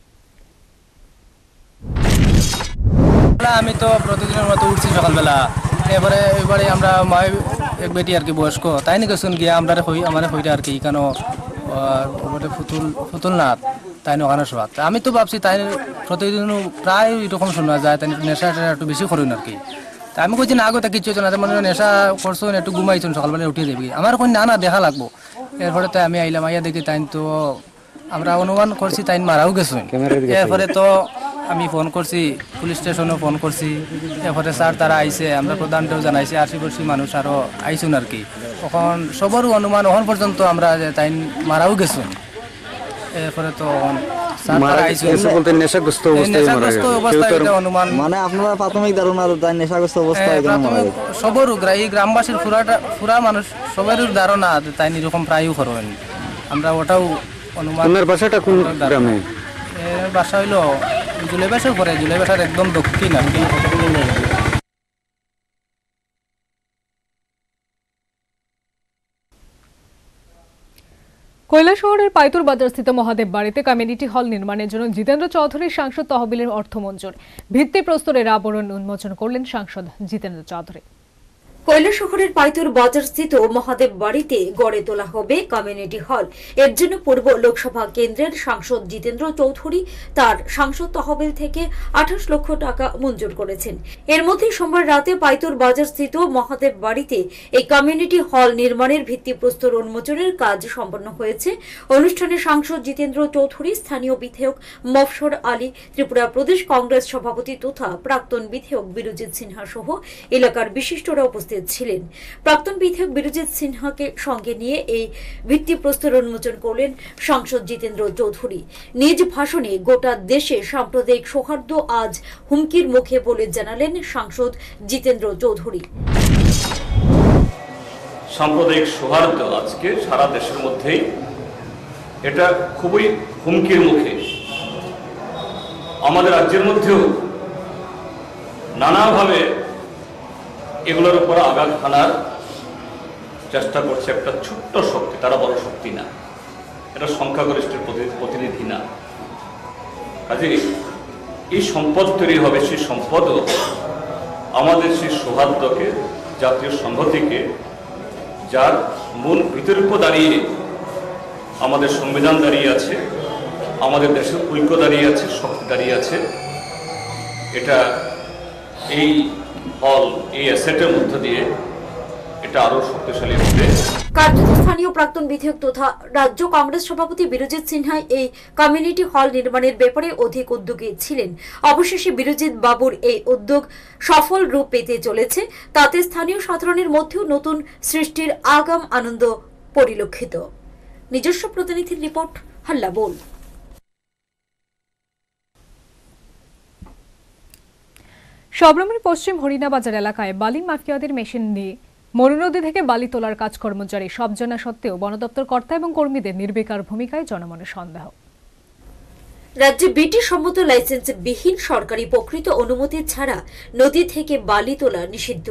আমি তো প্রতিদিনের মতো উঠছি সকালবেলা, এবারে আমরা মায়ের এক বেটি আর কি বয়স্ক, তাই নাকি শুন গিয়া আমরা আমার হইটা আর কি কেন ফুতুল নাথ তাই ওখানে শোয়া। আমি তো ভাবছি তাই প্রতিদিন প্রায় এরকম শোনা যায়, তাই নেশা একটু বেশি করুন আর কি। তা আমি কইছি না, আগতে কিছু না, মানে নেশা করছুন, একটু ঘুমাইছুন, সকালবেলা উঠিয়ে যাবি। আমার কই না দেখা লাগবো। এরপরে তো আমি আইলাম, আইয়া দেখি তাই তো আমরা অনুমান করছি তাই মারাও গেছুন। এরপরে তো আমি ফোন করছি, পুলিশ স্টেশনে ফোন করছি, এরপরে স্যার তারা আইসে, আমরা প্রধানটাও জানাইছি, আশিপাশি মানুষ আরও আইসুন আর কি। তখন সবারও অনুমান এখন পর্যন্ত আমরা তাই মারাও গেছুন। এরপরে তো সবরও এই গ্রামবাসীর পুরা মানুষ সবারই ধারণা তাই এরকম প্রায়ই করবেন। আমরা ওটাও অনুমান। বাসাটা কোন গ্রামে? বাসা হইলো জুলাই বাসার পরে, জুলাই বাসার একদম দক্ষিণ আর কি। কৈলাসহরের পাইতুর বাজারস্থিত মহাদেব বাড়িতে কমিউনিটি হল নির্মাণের জন্য জিতেন্দ্র চৌধুরীর সাংসদ তহবিলের অর্থ মঞ্জুর। ভিত্তিপ্রস্তরের আবরণ উন্মোচন করলেন সাংসদ জিতেন্দ্র চৌধুরী। কৈলাসহরের পাইতুর বাজারস্থিত মহাদেব বাড়িতে গড়ে তোলা হবে কমিউনিটি হল। এর জন্য পূর্ব লোকসভা কেন্দ্রের সাংসদ জিতেন্দ্র চৌধুরী তার সাংসদ তহবিল থেকে 28 লক্ষ টাকা মঞ্জুর করেছেন। এর মধ্যে সোমবার রাতে পাইতুর বাজারস্থিত মহাদেব বাড়িতে এই কমিউনিটি হল নির্মাণের ভিত্তিপ্রস্তর উন্মোচনের কাজ সম্পন্ন হয়েছে। অনুষ্ঠানে সাংসদ জিতেন্দ্র চৌধুরী, স্থানীয় বিধায়ক মফসর আলী, ত্রিপুরা প্রদেশ কংগ্রেস সভাপতি তথা প্রাক্তন বিধায়ক বিরজিৎ সিনহা সহ এলাকার বিশিষ্টরা উপস্থিত ছিলেন। প্রাক্তন বিধায়ক বিরজিৎ সিনহাকে সঙ্গে নিয়ে এই ভিত্তিপ্রস্তর উন্মোচন করলেন সাংসদ জিতেন্দ্র চৌধুরী। নিজ ভাষণে গোটা দেশে সাম্প্রদায়িক সৌহার্দ্য আজ হুমকির মুখে বলে জানালেন সাংসদ জিতেন্দ্র চৌধুরী। সাম্প্রদায়িক সৌহার্দ্য আজকে সারা দেশের মধ্যেই এটা খুবই হুমকির মুখে। আমাদের রাজ্যের মধ্যেও নানাভাবে এগুলোর উপর আঘাত হানার চেষ্টা করছে একটা ছোট্ট শক্তি, তারা বড় শক্তি না, এটা সংখ্যাগরিষ্ঠের প্রতিনিধি না। কাজে এই সম্পদ তৈরি হবে, সেই সম্পদও আমাদের সেই সৌহার্দ্যকে, জাতীয় সংহতিকে, যার মূল ভিতরের উপর দাঁড়িয়ে আমাদের সংবিধান দাঁড়িয়ে আছে, আমাদের দেশের ঐক্য দাঁড়িয়ে আছে, শক্তি দাঁড়িয়ে আছে, এটা এই হল, এই অ্যাসেটের মধ্য দিয়ে এটা আরো শক্তিশালী হবে। কার্যত স্থানীয় প্রাক্তন বিধায়ক তথা রাজ্য কংগ্রেস সভাপতি বিরজিৎ সিনহা এই কমিউনিটি হল নির্মাণের ব্যাপারে অধিক উদ্যোগী ছিলেন। অবশেষে বিরজিৎ বাবুর এই উদ্যোগ সফল রূপ পেতে চলেছে, তাতে স্থানীয় সাধারণের মধ্যেও নতুন সৃষ্টির আগাম আনন্দ পরিলক্ষিত। নিজস্ব প্রতিনিধির রিপোর্ট, হাল্লা বল। সবরমের পশ্চিম হরিণাবাজার এলাকায় বালি মাফিয়াদের মেশিন নিয়ে মরুনদী থেকে বালি তোলার কাজকর্ম জারি। সব জানা সত্ত্বেও বন দপ্তর কর্তা এবং কর্মীদের নির্বিকার ভূমিকায় জনমনে সন্দেহ। রাজ্যে বিটি সম্মত লাইসেন্স বিহীন সরকারি প্রকৃত অনুমতি ছাড়া নদী থেকে বালি তোলা নিষিদ্ধ,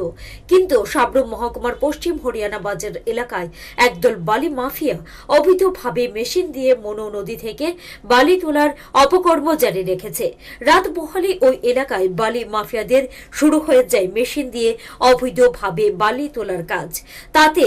কিন্তু সাবরুম মহকুমার পশ্চিম হরিয়ানা বাজার এলাকায় একদল বালি মাফিয়া অবৈধভাবে মেশিন দিয়ে মনু নদী থেকে বালি তোলার অপকর্ম জারি রেখেছে। রাত পোহালে ওই এলাকায় বালি মাফিয়াদের শুরু হয়ে যায় মেশিন দিয়ে অবৈধভাবে বালি তোলার কাজ। তাতে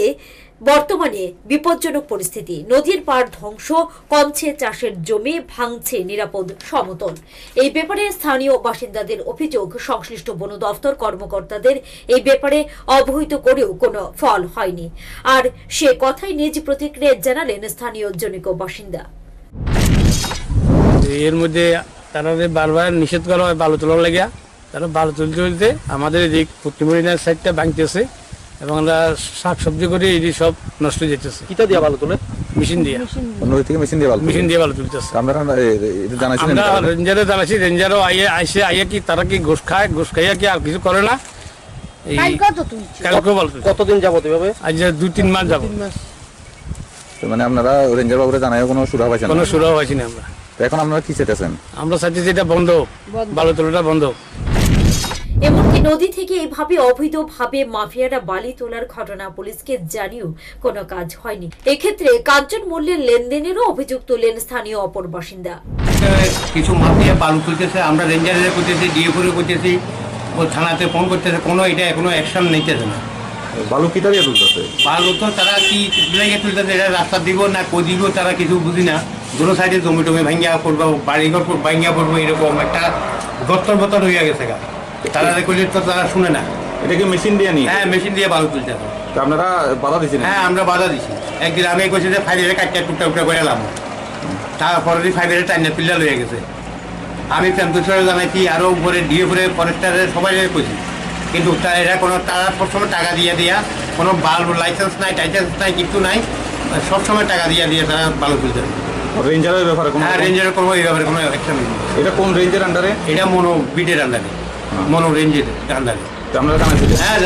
বর্তমানে বিপজ্জনক পরিস্থিতি, নদীর পাড় ধ্বংস, কমছে চাষের জমি, ভাঙছে নিরাপদ সমতল। এই ব্যাপারে স্থানীয় বাসিন্দাদের অভিযোগ, সংশ্লিষ্ট বন দফতর কর্মকর্তাদের এই ব্যাপারে অবহিত করেও কোনো ফল হয়নি। আর সে কথাই নিজ প্রতিক্রিয়া জানালেন স্থানীয় জনৈক বাসিন্দা। এর মধ্যে তারা বারবার নিষেধ করা হয় বালু তোলার লেগে, তারা বালু তুলতে তুলতে আমাদের এদিক পশ্চিম হরিয়ানার সাইডটা ভাঙতেছে এবং আমরা শাকসবজি করে এই সব নষ্ট হয়ে যেতেছে। কিটা দিয়া বালু তোলে? মেশিন দিয়ে, নদী থেকে মেশিন দিয়ে বালু তুলতেছে। আমরা রেঞ্জারে জানাইছি, রেঞ্জারও আইয়া কি তারা কি ঘুষ খাইয়া কি আর কিছু করে না। কতদিন যাবো এভাবে? আজ 2-3 মাস যাবো। মানে আপনারা রেঞ্জার বাবুরে জানাই কোনো সুরা পাইছেন? কোনো সুরা পাইছি না আমরা। এখন আপনারা কি চাইতেছেন? আমরা চাইছি যেটা বন্ধ, বালু তোলাটা বন্ধ। এমনকি নদী থেকে এইভাবে অবৈধভাবে মাফিয়ারা বালি তোলার ঘটনা পুলিশকে জানিয়েও কোনো কাজ হয়নি। এক্ষেত্রে কাঞ্চন মূল্যের লেনদেনেরও অভিযোগ তোলেন স্থানীয় অপর বাসিন্দা। কিছু মাফিয়া বালু তুলতেছে, আমরা রেঞ্জারে করতেছি, ডিএফও করতেছি, ও থানাতে ফোন করতেছে, কোনো এটা কোনো অ্যাকশন নিতেছে না। বালু কিটা দিয়ে তুলতেছে? বালু তো তারা কি লেগে তুলতেছে, এটা রাস্তা দিব না কই দিব তারা কিছু বুঝি না। দুটো সাইডে জমি টমি ভাঙ্গিয়া পড়বো, বাড়িঘর ভাঙ্গিয়া পড়বো, এরকম একটা গর্তর বতর হয়ে গেছে। তারা করলে তো তারা শুনে না। এটা কি মেশিন দিয়ে নিয়ে? হ্যাঁ, মেশিন দিয়ে বালু তুলতে হবে। আপনারা বাধা দিচ্ছেন? হ্যাঁ, আমরা বাধা দিচ্ছি। একদিন আমি কইছি যে ফাইবারে কাটটা টুকটা টুকটা করে এলাম, তারপরে ফাইবারে টাইনা পিল্লা লয়ে গেছে। আমি টেম্পারেচারে জানাইছি, আরও উপরে ডিএ করে ফরেস্টারে সবাই কইছি, কিন্তু এরা কোনো তারা সবসময় টাকা দিয়ে দিয়া, কোনো বাল্ব লাইসেন্স নাই, টাইসেন্স নাই, কিছু নাই, সবসময় টাকা দিয়ে দিয়ে তারা বালু তুলতে হবে। রেঞ্জারের ব্যাপারে? হ্যাঁ, রেঞ্জারের করবো, এই ব্যাপারে কোনো অ্যাকশন নেই। এটা কোন রেঞ্জের আন্ডারে? এটা মনো বিটের আন্ডারে, মনো রেঞ্জের আন্ডারে। হ্যাঁ,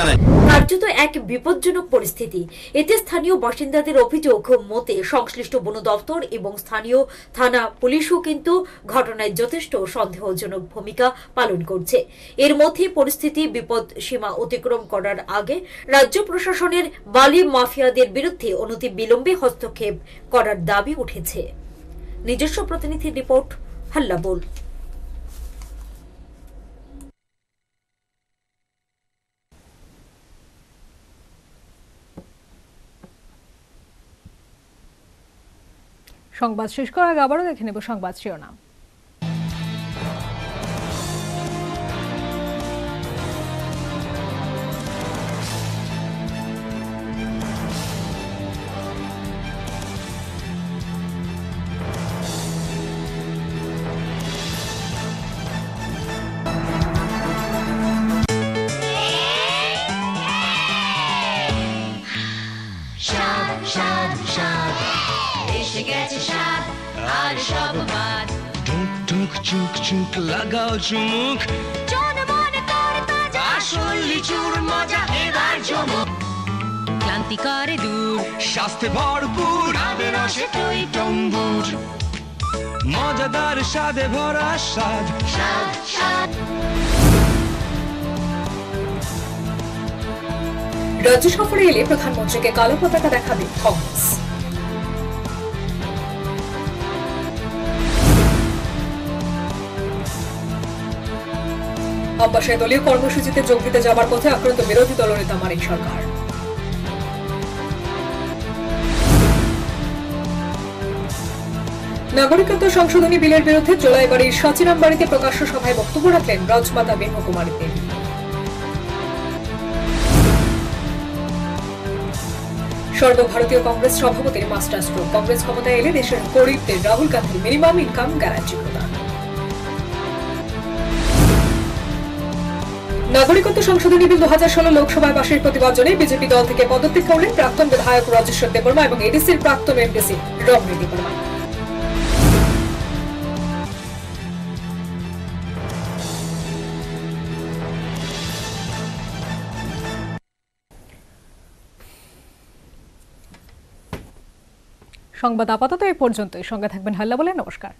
কার্যত এক বিপজ্জনক পরিস্থিতি। এতে স্থানীয় বাসিন্দাদের অভিযোগ মতে সংশ্লিষ্ট বন দপ্তর এবং স্থানীয় থানা পুলিশও কিন্তু ঘটনায় যথেষ্ট সন্দেহজনক ভূমিকা পালন করছে। এর মধ্যে পরিস্থিতি বিপদ সীমা অতিক্রম করার আগে রাজ্য প্রশাসনের বালি মাফিয়াদের বিরুদ্ধে অনতি বিলম্বে হস্তক্ষেপ করার দাবি উঠেছে। নিজস্ব প্রতিনিধির রিপোর্ট, হাল্লাবোল। সংবাদ শেষ করার আগে আবারও দেখে নেব সংবাদ শিরোনাম। চুক লাগাও চুমুক, আসল লিচুর মজা এবার জমুক। ক্লান্তি করে দূর, স্বাস্থ্যে ভরপুর, রসে টই টম্বুর, মজাদার স্বাদে ভরা স্বাদ। রাজ্য সফরে এলে প্রধানমন্ত্রীকে কালো পতাকা দেখাবে কংগ্রেস। আমবাসায় দলীয় কর্মসূচিতে যোগ দিতে যাবার পথে আক্রান্ত বিরোধী দলনেতা মানিক সরকার। নাগরিকত্ব সংশোধনী বিলের বিরুদ্ধে জোলাইবাড়ির সচিরাম বাড়িতে প্রকাশ্য সভায় বক্তব্য রাখলেন রাজমাতা ব্রহ্মকুমারী দেবী। সর্বভারতীয় কংগ্রেস সভাপতির মাস্টার স্ট্রোক, কংগ্রেস ক্ষমতায় এলে দেশের গরিবদের রাহুল গান্ধীর মিনিমাম ইনকাম গ্যারান্টি প্রদান। নাগরিকত্ব সংশোধনী বিল 2016 লোকসভায় পাশের প্রতিবাদ জানিয়ে বিজেপি দল থেকে পদত্যাগ করলেন প্রাক্তন বিধায়ক রাজেশ্বর দেববর্মা এবং এডিসির প্রাক্তন এমডিসি রমণী দেববর্মা। সংবাদ আপাতত এই পর্যন্তই। সঙ্গে থাকবেন হাল্লা বলে। নমস্কার।